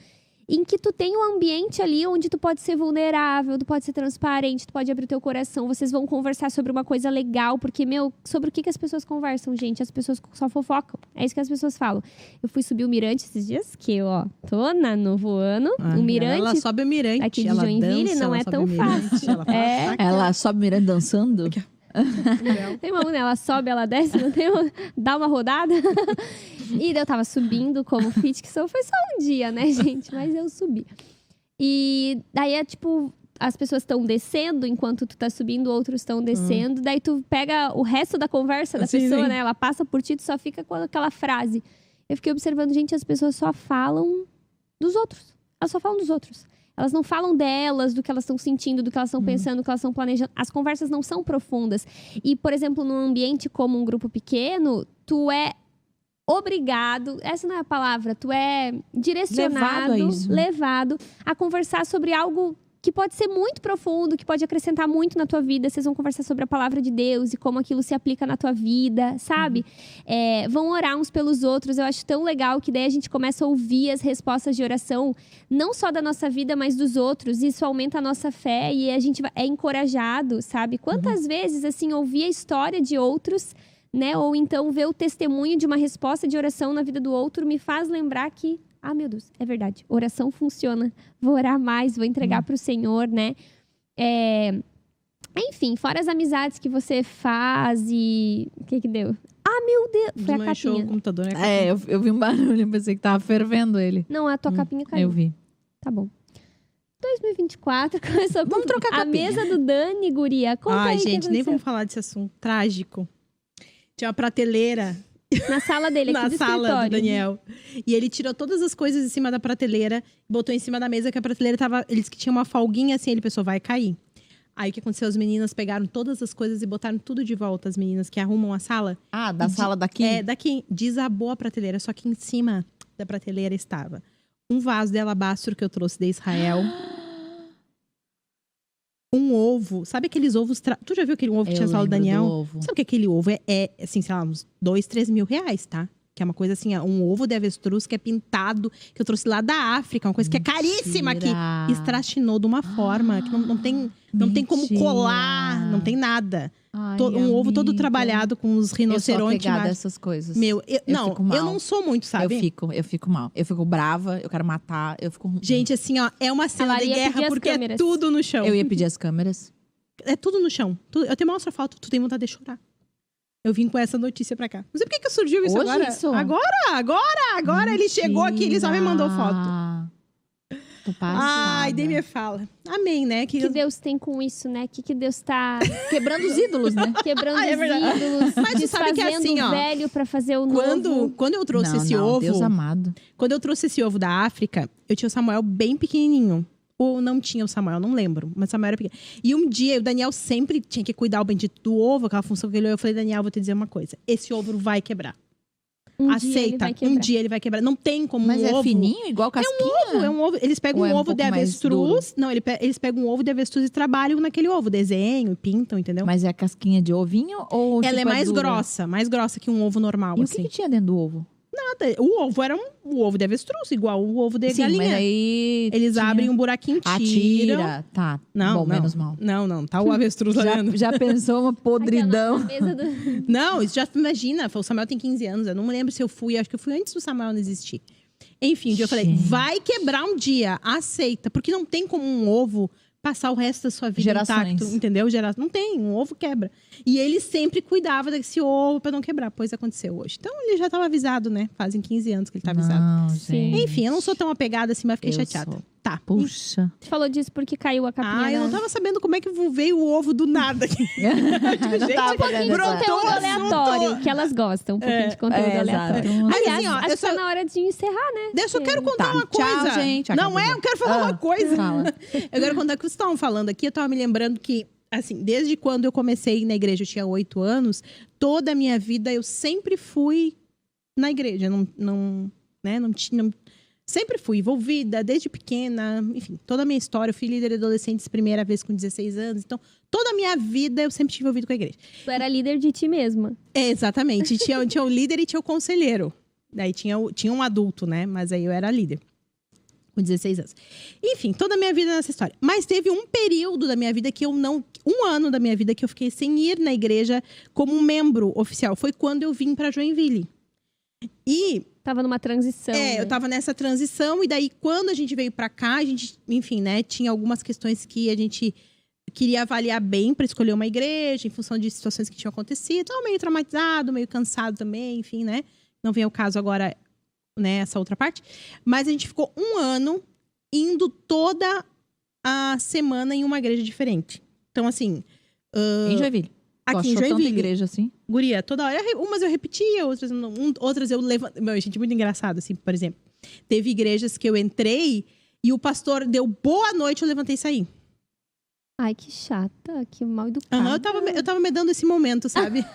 em que tu tem um ambiente ali onde tu pode ser vulnerável, tu pode ser transparente, tu pode abrir o teu coração, vocês vão conversar sobre uma coisa legal, porque, sobre o que as pessoas conversam, gente? As pessoas só fofocam, é isso que as pessoas falam. Eu fui subir o Mirante esses dias, que tô na Novo Ano, o Mirante... Ela sobe o Mirante, aqui de ela Joinville, dança, não é tão fácil. Ela sobe mirando dançando? Tem uma mulher, ela sobe, ela desce, não tem dá uma rodada. E eu tava subindo como fit, que só foi só um dia, né, gente? Mas eu subi. E daí as pessoas estão descendo enquanto tu tá subindo, outros estão descendo. Daí tu pega o resto da conversa da pessoa, né? Ela passa por ti, tu só fica com aquela frase. Eu fiquei observando, gente, as pessoas só falam dos outros. Elas só falam dos outros. Elas não falam delas, do que elas estão sentindo, do que elas estão pensando, do que elas estão planejando. As conversas não são profundas. E, por exemplo, num ambiente como um grupo pequeno, tu é obrigado, essa não é a palavra, tu é direcionado, levado a conversar sobre algo que pode ser muito profundo, que pode acrescentar muito na tua vida. Vocês vão conversar sobre a palavra de Deus e como aquilo se aplica na tua vida, sabe? Vão orar uns pelos outros. Eu acho tão legal que daí a gente começa a ouvir as respostas de oração, não só da nossa vida, mas dos outros. Isso aumenta a nossa fé e a gente é encorajado, sabe? Quantas vezes, assim, ouvir a história de outros, né? Ou então ver o testemunho de uma resposta de oração na vida do outro me faz lembrar que meu Deus, é verdade. Oração funciona. Vou orar mais, vou entregar para o Senhor, né? Enfim, fora as amizades que você faz e... O que deu? Meu Deus! Foi a capinha. O computador, né? Eu vi um barulho, pensei que tava fervendo ele. Não, a tua capinha caiu. Eu vi. Tá bom. 2024 começou. Vamos trocar a capinha. A mesa do Dani, guria. Conta aí, gente, nem vamos falar desse assunto trágico. Tinha uma prateleira... Na sala dele, aqui na do sala escritório. do Daniel. E ele tirou todas as coisas em cima da prateleira, botou em cima da mesa, que a prateleira tava... Ele disse que tinha uma folguinha assim, ele pensou, vai cair. Aí o que aconteceu? As meninas pegaram todas as coisas e botaram tudo de volta. As meninas que arrumam a sala. Ah, da sala daqui? É, daqui. Desabou a prateleira. Só que em cima da prateleira estava um vaso de alabastro que eu trouxe de Israel. Um ovo. Sabe aqueles ovos... Tu já viu aquele ovo que tinha na sala do Daniel? Sabe que aquele ovo assim, sei lá, uns 2, 3 mil reais, tá? Que é uma coisa assim, um ovo de avestruz que é pintado, que eu trouxe lá da África. Uma coisa que é caríssima, que estrastinou de uma forma que não tem como colar, não tem nada. Ai, um ovo todo trabalhado com os rinocerontes. Eu sou apegada a essas coisas. Eu não sou muito, sabe? Eu fico mal. Eu fico brava, eu quero matar, eu fico... Gente, assim, ó, é uma cena de guerra porque é tudo no chão. Eu ia pedir as câmeras. É tudo no chão. Eu te mostro a foto, tu tem vontade de chorar. Eu vim com essa notícia pra cá. Não sei por que surgiu isso hoje agora. Isso? Agora ele chegou aqui, ele só me mandou foto. Tô passada. Ai, Dei me fala. Amém, né? O que Deus tem com isso, né? O que Deus tá... Quebrando os ídolos, né? Quebrando é os ídolos. Mas tu sabe que é assim, ó. O velho pra fazer o novo. Quando eu trouxe esse ovo... Deus amado. Quando eu trouxe esse ovo da África, eu tinha o Samuel bem pequenininho. Ou não tinha o Samuel, não lembro. Mas o Samuel era pequeno. E um dia, o Daniel sempre tinha que cuidar o bendito do ovo, aquela função que ele olhou. Eu falei, Daniel, vou te dizer uma coisa. Esse ovo vai quebrar. Aceita, um dia ele vai quebrar. Não tem como Mas um ovo... Mas é fininho, igual casquinha? É um ovo. Eles pegam um ovo de avestruz. Não, eles pegam um ovo de avestruz e trabalham naquele ovo. Desenham, pintam, entendeu? Mas é casquinha de ovinho ou ela é mais dura? mais grossa que um ovo normal, E assim. o que tinha dentro do ovo? Nada. O ovo era um ovo de avestruz, igual o ovo de galinha. Mas aí eles abrem um buraquinho, tiram. Tá. Não, menos mal. Não. Tá o avestruz lá dentro. Já pensou uma podridão? Não, isso já imagina. O Samuel tem 15 anos. Eu não me lembro se eu fui. Acho que eu fui antes do Samuel não existir. Enfim, um dia eu falei, vai quebrar um dia. Aceita. Porque não tem como um ovo passar o resto da sua vida intacto, entendeu? Não tem, um ovo quebra. E ele sempre cuidava desse ovo pra não quebrar, pois aconteceu hoje. Então ele já tava avisado, né? Fazem 15 anos que ele tá avisado. Gente. Enfim, eu não sou tão apegada assim, mas fiquei chateada. Tá. Puxa. Você falou disso porque caiu a capinha. Eu não tava sabendo como é que veio o ovo do nada. Gente, um pouquinho de conteúdo aleatório, que elas gostam. Um pouquinho de conteúdo aleatório. Aliás, assim, ó, acho que tá na hora de encerrar, né? Eu só quero contar uma coisa. Tchau, gente. Eu quero falar uma coisa. Fala. Eu quero contar o que vocês estavam falando aqui. Eu tava me lembrando que, assim, desde quando eu comecei na igreja, eu tinha 8 anos, toda a minha vida eu sempre fui na igreja. Sempre fui envolvida, desde pequena, enfim, toda a minha história. Eu fui líder de adolescentes primeira vez com 16 anos. Então, toda a minha vida eu sempre estive envolvida com a igreja. Tu era líder de ti mesma. Exatamente. Tinha o líder e tinha o conselheiro. Daí tinha um adulto, né? Mas aí eu era líder. Com 16 anos. Enfim, toda a minha vida nessa história. Mas teve um período da minha vida que um ano da minha vida que eu fiquei sem ir na igreja como membro oficial. Foi quando eu vim pra Joinville. E... Tava numa transição. né? Eu tava nessa transição. E daí, quando a gente veio pra cá, a gente, enfim, né? Tinha algumas questões que a gente queria avaliar bem pra escolher uma igreja, em função de situações que tinham acontecido. Tava meio traumatizado, meio cansado também, enfim, né? Não vem ao caso agora, né? Essa outra parte. Mas a gente ficou um ano indo toda a semana em uma igreja diferente. Então, assim... Em Joinville. Aqui em Joinville. Igreja, assim? Guria, toda hora. Umas eu repetia, outras eu levantava. Meu, gente, muito engraçado, assim, por exemplo. Teve igrejas que eu entrei e o pastor deu boa noite, eu levantei e saí. Ai, que chata, que mal educada. Eu tava me dando esse momento, sabe?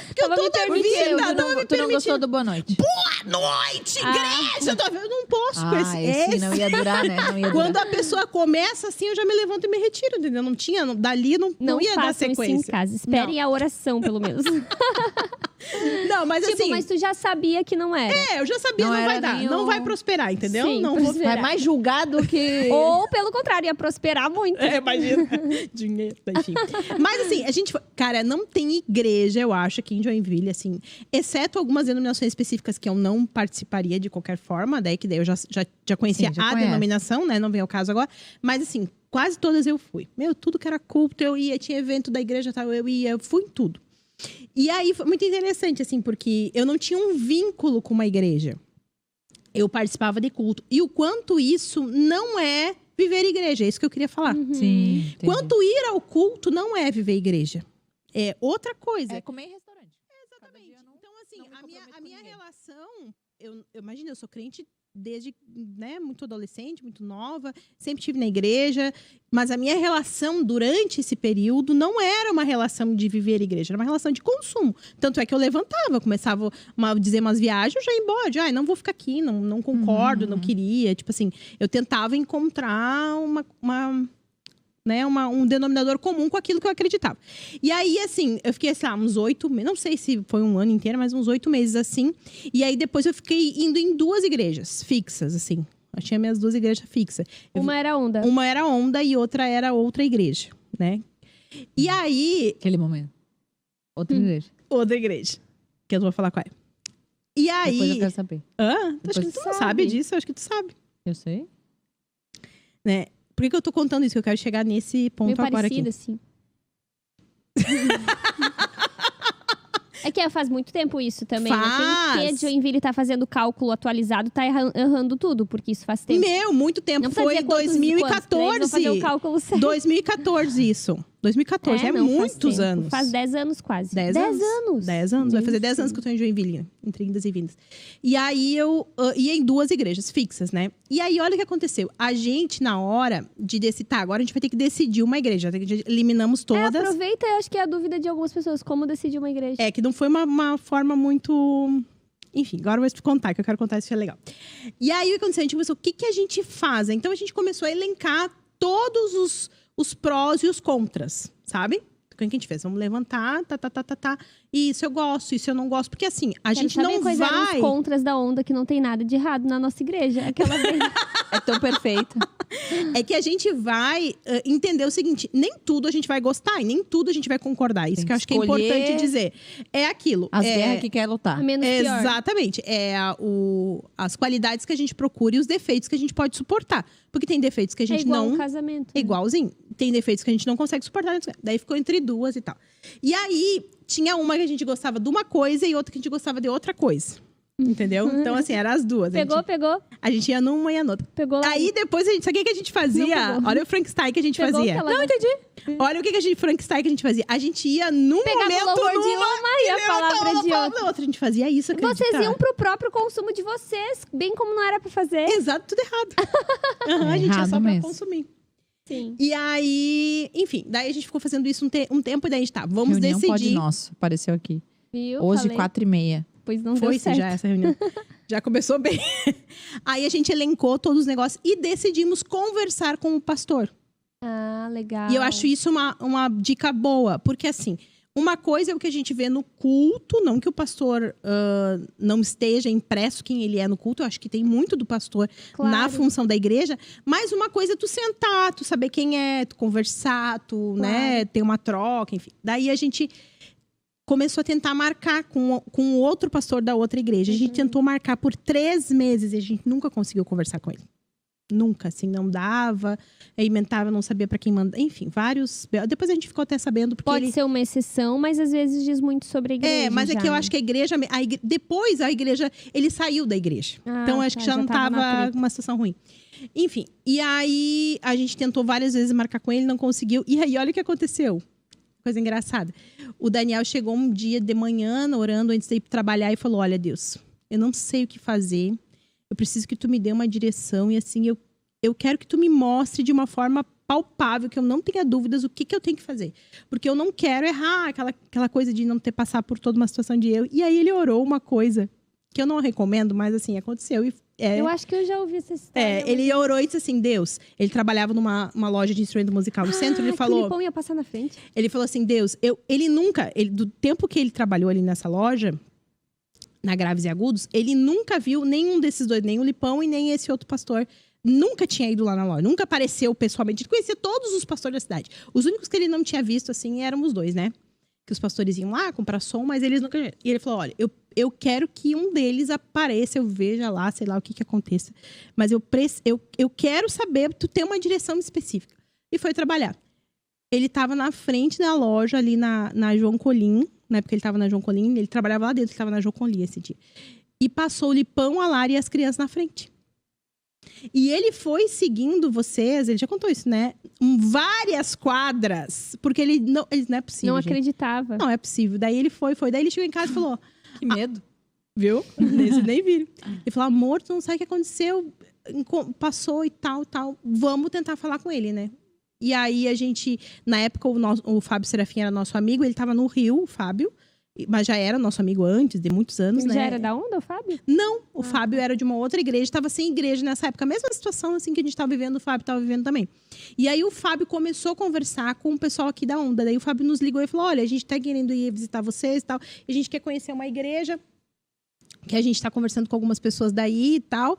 Porque tava eu toda vida Tu não gostou do boa noite? Boa noite, igreja! Eu não posso com esse. Não ia durar, né? Não ia Quando a pessoa começa assim, eu já me levanto e me retiro, entendeu? Dali não ia dar sequência. Isso em casa. Esperem a oração, pelo menos. Não, mas assim... Mas tu já sabia que não era. Eu já sabia, não vai dar. Não vai prosperar, entendeu? Sim, não vou vai mais julgar do que... Ou, pelo contrário, ia prosperar muito. Imagina. Dinheiro, enfim. Mas assim, a gente... Cara, não tem igreja, eu acho, aqui em Joinville, assim... Exceto algumas denominações específicas que eu não participaria de qualquer forma. Daí eu já conhecia denominação, né? Não vem ao caso agora. Mas assim, quase todas eu fui. Tudo que era culto, eu ia. Tinha evento da igreja, tal, eu fui em tudo. E aí, foi muito interessante, assim, porque eu não tinha um vínculo com uma igreja. Eu participava de culto. E o quanto isso não é viver igreja. É isso que eu queria falar. Sim, entendi. Quanto ir ao culto não é viver igreja. É outra coisa. É comer em restaurante. Exatamente. Então, assim, a minha relação... Imagina, eu sou crente desde, né, muito adolescente, muito nova, sempre estive na igreja, mas a minha relação durante esse período não era uma relação de viver a igreja, era uma relação de consumo. Tanto é que eu levantava, começava a dizer umas viagens, eu já ia embora, não vou ficar aqui, não concordo, não queria. Tipo assim, eu tentava encontrar um denominador comum com aquilo que eu acreditava. E aí, assim, eu fiquei, sei lá, uns 8 meses, não sei se foi um ano inteiro, mas uns 8 meses, assim. E aí, depois eu fiquei indo em 2 igrejas fixas, assim. Eu tinha minhas 2 igrejas fixas. Uma era onda. Uma era onda e outra era outra igreja, né? E aí... Aquele momento. Outra igreja. Outra igreja. Que eu não vou falar qual é. E aí... Depois eu quero saber. Acho que tu não sabe disso, acho que tu sabe. Eu sei. Né? Por que eu tô contando isso? Que eu quero chegar nesse ponto Meio agora parecida, aqui. assim. É que faz muito tempo isso também. Faz. Né? Quem é de Joinville tá fazendo cálculo atualizado, tá errando tudo, porque isso faz tempo. Muito tempo. Não precisa Foi dizer quantos, 2014. vou fazer o cálculo certo. 2014 isso. 2014, não, muitos faz anos. Faz 10 anos quase. 10 anos? 10 anos. Vai fazer 10 anos que eu tô em Joinville, entre indas e vindas. E aí eu ia em 2 igrejas fixas, né? E aí olha o que aconteceu. A gente, na hora de decidir, agora a gente vai ter que decidir uma igreja. Eliminamos todas. Aproveita, eu acho que é a dúvida de algumas pessoas, como decidir uma igreja. É, que não foi uma forma muito... Enfim, agora eu vou te contar, que eu quero contar, isso que é legal. E aí o que aconteceu? A gente começou, o que a gente faz? Então a gente começou a elencar todos os prós e os contras, sabe? O que a gente fez? Vamos levantar, Isso eu gosto, isso eu não gosto. Porque assim, a gente não quais eram vai... os contras da onda que não tem nada de errado na nossa igreja. Aquela vez. É tão perfeita. É que a gente vai entender o seguinte, nem tudo a gente vai gostar e nem tudo a gente vai concordar. Isso Tem que eu acho que é escolher importante dizer. É aquilo. As guerras que quer lutar. A menos pior. Exatamente. As qualidades que a gente procura e os defeitos que a gente pode suportar. Porque tem defeitos que a gente igual não... um casamento. É igualzinho. Tem defeitos que a gente não consegue suportar. Daí ficou entre 2 e tal. E aí, tinha uma que a gente gostava de uma coisa e outra que a gente gostava de outra coisa. Entendeu? Então, assim, eram as duas. Pegou. A gente ia numa e ia noutra. Pegou lá. Aí, depois, sabe o que a gente fazia? Não, Olha o Frankenstein que a gente Pegou fazia. Não, entendi. Olha o que a gente Frankenstein que a gente fazia. A gente ia num Pegava momento o louvor de numa uma e a palavra de outra. A gente fazia isso, acredita? Vocês iam pro próprio consumo de vocês, bem como não era pra fazer. Exato, tudo errado. A gente ia errado só pra mesmo. consumir. Sim. E aí, enfim, daí a gente ficou fazendo isso um tempo e daí a gente vamos Reunião decidir. Pode Nosso, apareceu aqui. Viu? Hoje, Falei. 4h30. Pois não Foi deu certo. já essa reunião. Já começou bem. Aí a gente elencou todos os negócios e decidimos conversar com o pastor. Ah, legal. E eu acho isso uma dica boa, porque assim, uma coisa é o que a gente vê no culto, não que o pastor não esteja impresso quem ele é no culto, eu acho que tem muito do pastor Claro. na função da igreja, mas uma coisa é tu sentar, tu saber quem é, tu conversar, tu, né, ter uma troca, enfim. Daí a gente começou a tentar marcar com outro pastor da outra igreja. A gente tentou marcar por 3 meses e a gente nunca conseguiu conversar com ele. Nunca, assim, não dava. Emendava, não sabia pra quem mandar. Enfim, vários... Depois a gente ficou até sabendo porque Pode ser uma exceção, mas às vezes diz muito sobre a igreja. mas é já, que eu né? acho que depois a igreja... Ele saiu da igreja. Ah, Então, acho que já não tava na tava treta. uma situação ruim. Enfim, e aí a gente tentou várias vezes marcar com ele, não conseguiu. E aí, olha o que aconteceu. Coisa engraçada. O Daniel chegou um dia de manhã, orando antes de ir trabalhar, e falou: olha, Deus, eu não sei o que fazer. Eu preciso que tu me dê uma direção. E assim, eu quero que tu me mostre de uma forma palpável, que eu não tenha dúvidas o que eu tenho que fazer. Porque eu não quero errar, aquela coisa de não ter passar por toda uma situação de erro. E aí ele orou uma coisa que eu não recomendo, mas assim, aconteceu. Eu acho que eu já ouvi essa história. Ele orou e disse assim, Deus... Ele trabalhava numa loja de instrumento musical no centro. Ele falou... O Filipão ia passar na frente. Ele falou assim, Deus... do tempo que ele trabalhou ali nessa loja, na Graves e Agudos, ele nunca viu nenhum desses dois, nem o Lipão e nem esse outro pastor. Nunca tinha ido lá na loja. Nunca apareceu pessoalmente. Ele conhecia todos os pastores da cidade. Os únicos que ele não tinha visto, assim, eram os dois, né? Que os pastores iam lá comprar som, mas eles nunca... E ele falou, olha, eu quero que um deles apareça, eu veja lá, sei lá o que aconteça. Mas eu quero saber, tu tem uma direção específica. E foi trabalhar. Ele estava na frente da loja, ali na João Colim. Na época ele estava na João Colim, ele trabalhava lá dentro, ele estava na João Colim esse dia. E passou o Lipão, a Lara e as crianças na frente. E ele foi seguindo vocês, ele já contou isso, né? Várias quadras. Porque ele não é possível. Não gente. acreditava. Não é possível. Daí ele foi. Daí ele chegou em casa e falou... Que medo. Viu? Nesse nem viram. Ele falou, amor, tu não sabe o que aconteceu. Passou e tal. Vamos tentar falar com ele, né? E aí a gente, na época, o Fábio Serafim era nosso amigo, ele tava no Rio, o Fábio. Mas já era nosso amigo antes, de muitos anos, né? Já era da onda, o Fábio? Não, o Fábio era de uma outra igreja, estava sem igreja nessa época. A mesma situação assim que a gente estava vivendo, o Fábio estava vivendo também. E aí o Fábio começou a conversar com o pessoal aqui da onda. Daí o Fábio nos ligou e falou, olha, a gente tá querendo ir visitar vocês e tal. E a gente quer conhecer uma igreja, que a gente tá conversando com algumas pessoas daí e tal.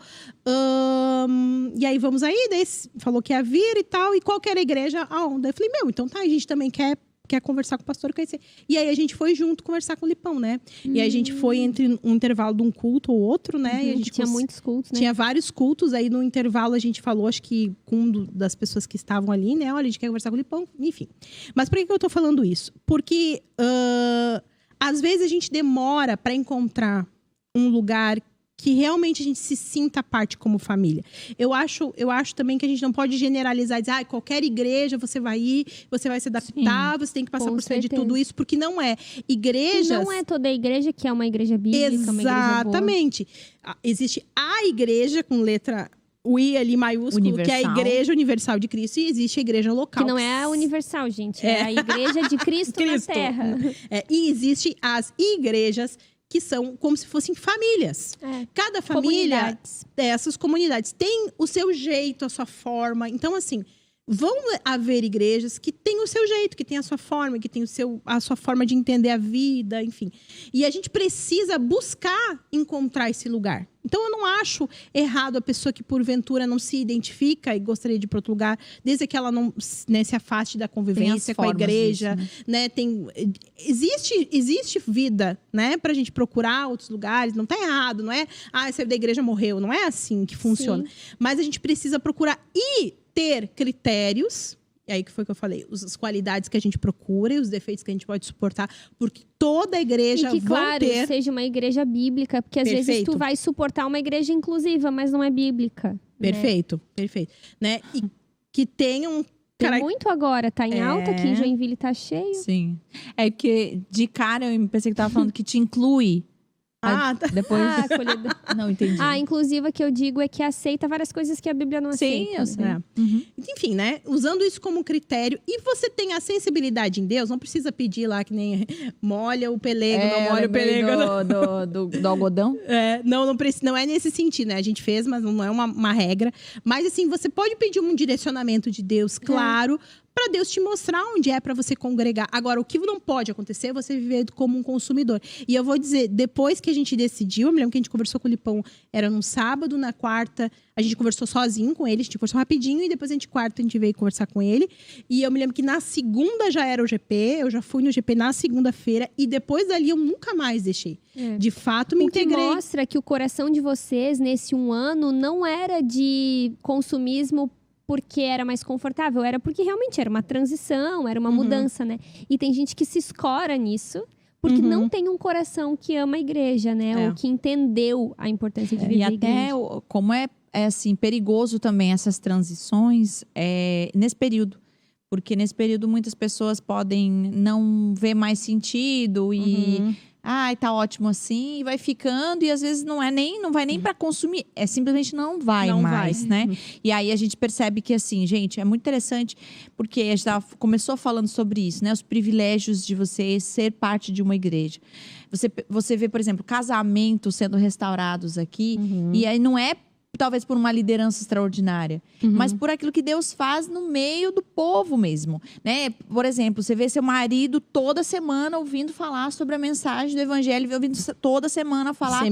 E aí vamos aí, daí falou que ia vir e tal. E qual que era a igreja? A onda. Eu falei, então tá, a gente também quer conversar com o pastor, conhecer. E aí a gente foi junto conversar com o Lipão, né? E aí a gente foi entre um intervalo de um culto ou outro, né? E a gente tinha muitos cultos, né? Tinha vários cultos. Aí no intervalo a gente falou, acho que com das pessoas que estavam ali, né? Olha, a gente quer conversar com o Lipão, enfim. Mas por que eu tô falando isso? Porque às vezes a gente demora para encontrar um lugar que realmente a gente se sinta parte como família. Eu acho também que a gente não pode generalizar, dizer, qualquer igreja você vai ir, você vai se adaptar, sim, você tem que passar por cima de tudo isso, porque não é. Igrejas... E não é toda igreja que é uma igreja bíblica, exatamente. Uma igreja boa. Existe a igreja com letra o I ali maiúsculo, universal, que é a Igreja Universal de Cristo, e existe a igreja local. Que não é a universal, gente. É a Igreja de Cristo na Terra. E existe as igrejas que são como se fossem famílias. Cada família, essas comunidades, tem o seu jeito, a sua forma. Então, assim, vão haver igrejas que têm o seu jeito, que têm a sua forma, que têm a sua forma de entender a vida, enfim. E a gente precisa buscar encontrar esse lugar. Então, eu não acho errado a pessoa que, porventura, não se identifica e gostaria de ir para outro lugar, desde que ela não, né, se afaste da convivência com a igreja. Disso, né? Existe vida, né, para a gente procurar outros lugares. Não está errado, não é? Esse é da igreja morreu. Não é assim que funciona. Sim. Mas a gente precisa procurar e ter critérios. E aí que foi que eu falei, as qualidades que a gente procura e os defeitos que a gente pode suportar, porque toda igreja vai ter... E que, claro, seja uma igreja bíblica, porque às vezes tu vai suportar uma igreja inclusiva, mas não é bíblica. Perfeito, perfeito. Né? E que tenham... Tem muito agora, tá em alta aqui, em Joinville tá cheio. Sim. É que de cara eu pensei que tava falando que te inclui. Tá. Depois... Não entendi. Inclusiva que eu digo é que aceita várias coisas que a Bíblia não aceita. Sim, eu sei. Enfim, né? Usando isso como critério. E você tem a sensibilidade em Deus, não precisa pedir lá que nem molha o pelego, não molha o pelego. Do algodão? Não precisa, não é nesse sentido, né? A gente fez, mas não é uma regra. Mas assim, você pode pedir um direcionamento de Deus, claro, para Deus te mostrar onde é para você congregar. Agora, o que não pode acontecer é você viver como um consumidor. E eu vou dizer, depois que a gente decidiu, eu me lembro que a gente conversou com o Lipão, era num sábado, na quarta, a gente conversou sozinho com ele, a gente conversou rapidinho, e depois quarta a gente veio conversar com ele. E eu me lembro que na segunda já era o GP, eu já fui no GP na segunda-feira, e depois dali eu nunca mais deixei. De fato, me integrei. O que mostra que o coração de vocês, nesse 1 ano, não era de consumismo porque era mais confortável, era porque realmente era uma transição, era uma mudança, né? E tem gente que se escora nisso, porque não tem um coração que ama a igreja, né? Ou que entendeu a importância de viver a igreja. E até como é assim, perigoso também essas transições nesse período. Porque nesse período muitas pessoas podem não ver mais sentido e... tá ótimo assim, e vai ficando, e às vezes não vai nem para consumir, simplesmente não vai mais, né? E aí a gente percebe que assim, gente, é muito interessante, porque a gente começou falando sobre isso, né? Os privilégios de você ser parte de uma igreja. Você vê, por exemplo, casamentos sendo restaurados aqui, e aí não é talvez por uma liderança extraordinária, mas por aquilo que Deus faz no meio do povo mesmo, né? Por exemplo, você vê seu marido toda semana ouvindo falar sobre a mensagem do evangelho, ouvindo toda semana falar...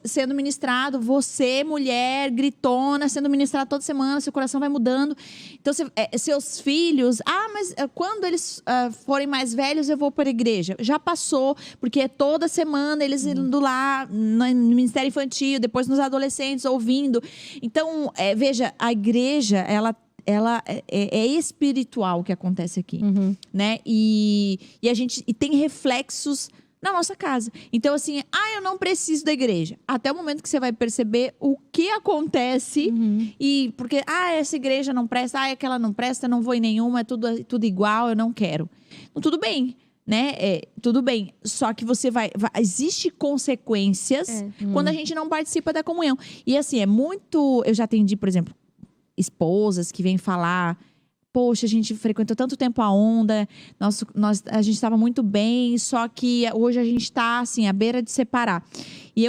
Sendo ministrado. Você, mulher, gritona, sendo ministrado toda semana, seu coração vai mudando. Então, seus filhos... mas quando eles forem mais velhos, eu vou para a igreja. Já passou, porque toda semana eles indo lá no ministério infantil, depois nos adolescentes, ouvindo. Então, veja, a igreja, ela é espiritual o que acontece aqui, né? E a gente tem reflexos na nossa casa. Então, assim, eu não preciso da igreja. Até o momento que você vai perceber o que acontece. E porque, essa igreja não presta, aquela não presta, não vou em nenhuma, é tudo igual, eu não quero. Então, tudo bem. né? Tudo bem. Só que você existe consequências quando a gente não participa da comunhão. E assim, eu já atendi, por exemplo, esposas que vêm falar: poxa, a gente frequentou tanto tempo a onda, a gente estava muito bem, só que hoje a gente está assim, à beira de separar. E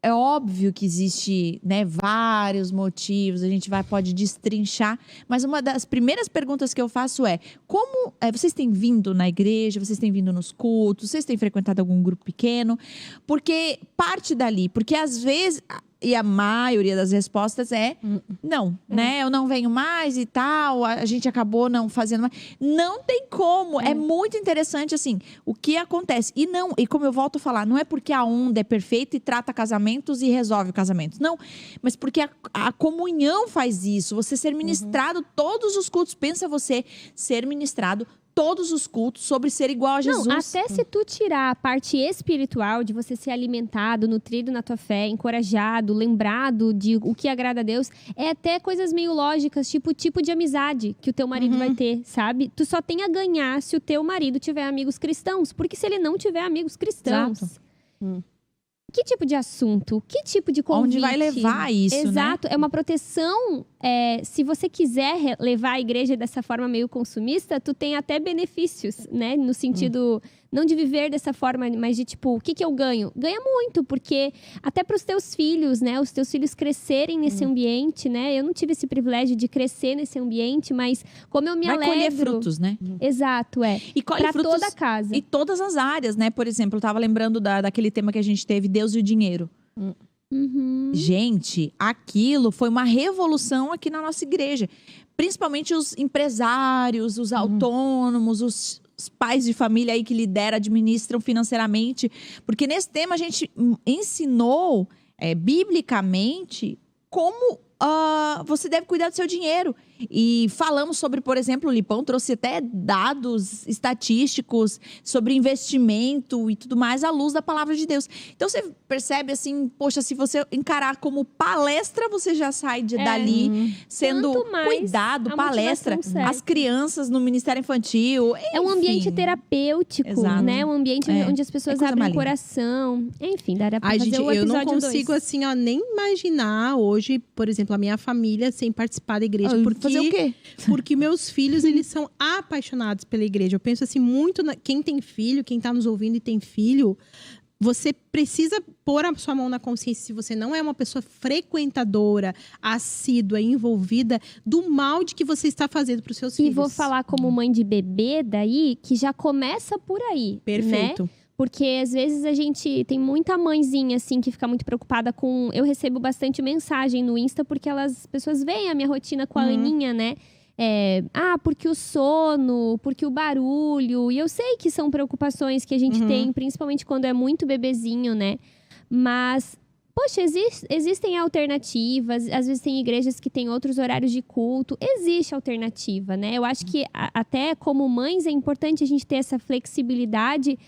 é óbvio que existe, né, vários motivos, a gente pode destrinchar, mas uma das primeiras perguntas que eu faço é: como vocês têm vindo na igreja, vocês têm vindo nos cultos, vocês têm frequentado algum grupo pequeno? Porque parte dali, porque às vezes, e a maioria das respostas é não, né? Eu não venho mais e tal, a gente acabou não fazendo mais. Não tem como. É muito interessante, assim, o que acontece. E como eu volto a falar, não é porque a onda é perfeita e trata casamentos e resolve casamentos. Não, mas porque a comunhão faz isso. Você ser ministrado todos os cultos. Pensa você ser ministrado todos os cultos sobre ser igual a Jesus. Não, até se tu tirar a parte espiritual de você ser alimentado, nutrido na tua fé, encorajado, lembrado de o que agrada a Deus, é até coisas meio lógicas, tipo o tipo de amizade que o teu marido vai ter, sabe? Tu só tem a ganhar se o teu marido tiver amigos cristãos, porque se ele não tiver amigos cristãos... Que tipo de assunto? Que tipo de convite? Onde vai levar isso, Exato. né? É uma proteção. Se você quiser levar a igreja dessa forma meio consumista, tu tem até benefícios, né? No sentido, não de viver dessa forma, mas de tipo, o que eu ganho? Ganha muito, porque até para os teus filhos, né? Os teus filhos crescerem nesse ambiente, né? Eu não tive esse privilégio de crescer nesse ambiente, mas como eu me alegro... Vai colher frutos, né? Exato, E colhe pra frutos toda a casa. E todas as áreas, né? Por exemplo, eu tava lembrando daquele tema que a gente teve, Deus e o dinheiro. Gente, aquilo foi uma revolução aqui na nossa igreja. Principalmente os empresários, os autônomos, os pais de família aí que lideram, administram financeiramente. Porque nesse tema a gente ensinou biblicamente como você deve cuidar do seu dinheiro. E falamos sobre, por exemplo, o Lipão trouxe até dados estatísticos sobre investimento e tudo mais à luz da palavra de Deus. Então você percebe assim, poxa, se você encarar como palestra, você já sai dali sendo cuidado, palestra. As crianças no Ministério Infantil, enfim. É um ambiente terapêutico, né? Um ambiente onde as pessoas abrem o coração. Enfim, daria pra fazer o episódio 2. Eu não consigo, assim, nem imaginar hoje, por exemplo, a minha família sem participar da igreja. Fazer o quê? Porque meus filhos, eles são apaixonados pela igreja. Eu penso assim, muito quem tem filho, quem tá nos ouvindo e tem filho, você precisa pôr a sua mão na consciência, se você não é uma pessoa frequentadora, assídua, envolvida, do mal de que você está fazendo para os seus filhos. E vou falar como mãe de bebê daí, que já começa por aí. Perfeito. Né? Porque às vezes a gente tem muita mãezinha assim que fica muito preocupada com... Eu recebo bastante mensagem no Insta porque as pessoas veem a minha rotina com a Aninha, né? Porque o sono, porque o barulho. E eu sei que são preocupações que a gente tem, principalmente quando é muito bebezinho, né? Mas, poxa, existem alternativas. Às vezes tem igrejas que têm outros horários de culto. Existe alternativa, né? Eu acho que até como mães é importante a gente ter essa flexibilidade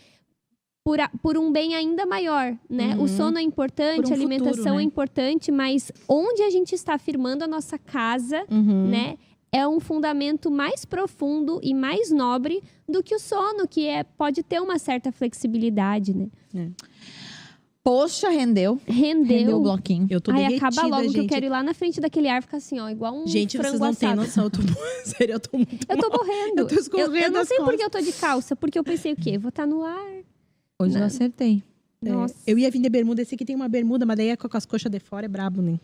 por um bem ainda maior, né? O sono é importante, a alimentação futuro, né? É importante, mas onde a gente está firmando a nossa casa, né? É um fundamento mais profundo e mais nobre do que o sono, que pode ter uma certa flexibilidade, né? Poxa, rendeu o bloquinho. Eu tô derretida, acaba logo, gente. que eu quero ir lá na frente daquele ar, ficar assim, ó, igual um gente, frango vocês não têm assado. noção, sério, eu tô muito Eu tô morrendo. Eu tô escorrendo eu não sei as por que eu tô de calça, porque eu pensei o quê? Vou estar no ar. Hoje eu acertei. Nossa. Eu ia vir de bermuda, esse aqui tem uma bermuda, mas daí é com as coxas de fora, é brabo, né?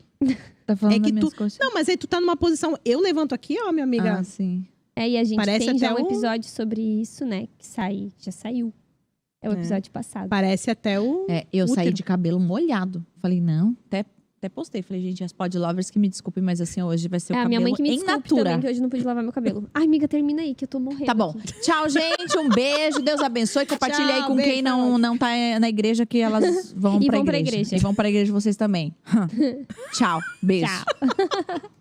Tá falando que das minhas coxas? Não, mas aí tu tá numa posição... Eu levanto aqui, ó, minha amiga. Ah, sim. E a gente Parece tem já até um episódio sobre isso, né? Que já saiu. É o episódio passado. Parece até o... Eu saí de cabelo molhado. Falei, não, até postei. Falei, gente, as pod lovers que me desculpem, mas assim, hoje vai ser o cabelo minha mãe que me em desculpe natura. também, que hoje não pude lavar meu cabelo. Ai, amiga, termina aí, que eu tô morrendo. Tá bom. Aqui. Tchau, gente. Um beijo. Deus abençoe. Compartilha Tchau, aí com beijo, quem não tá na igreja, que elas vão pra igreja. E vão pra igreja vocês também. Tchau. Beijo. Tchau.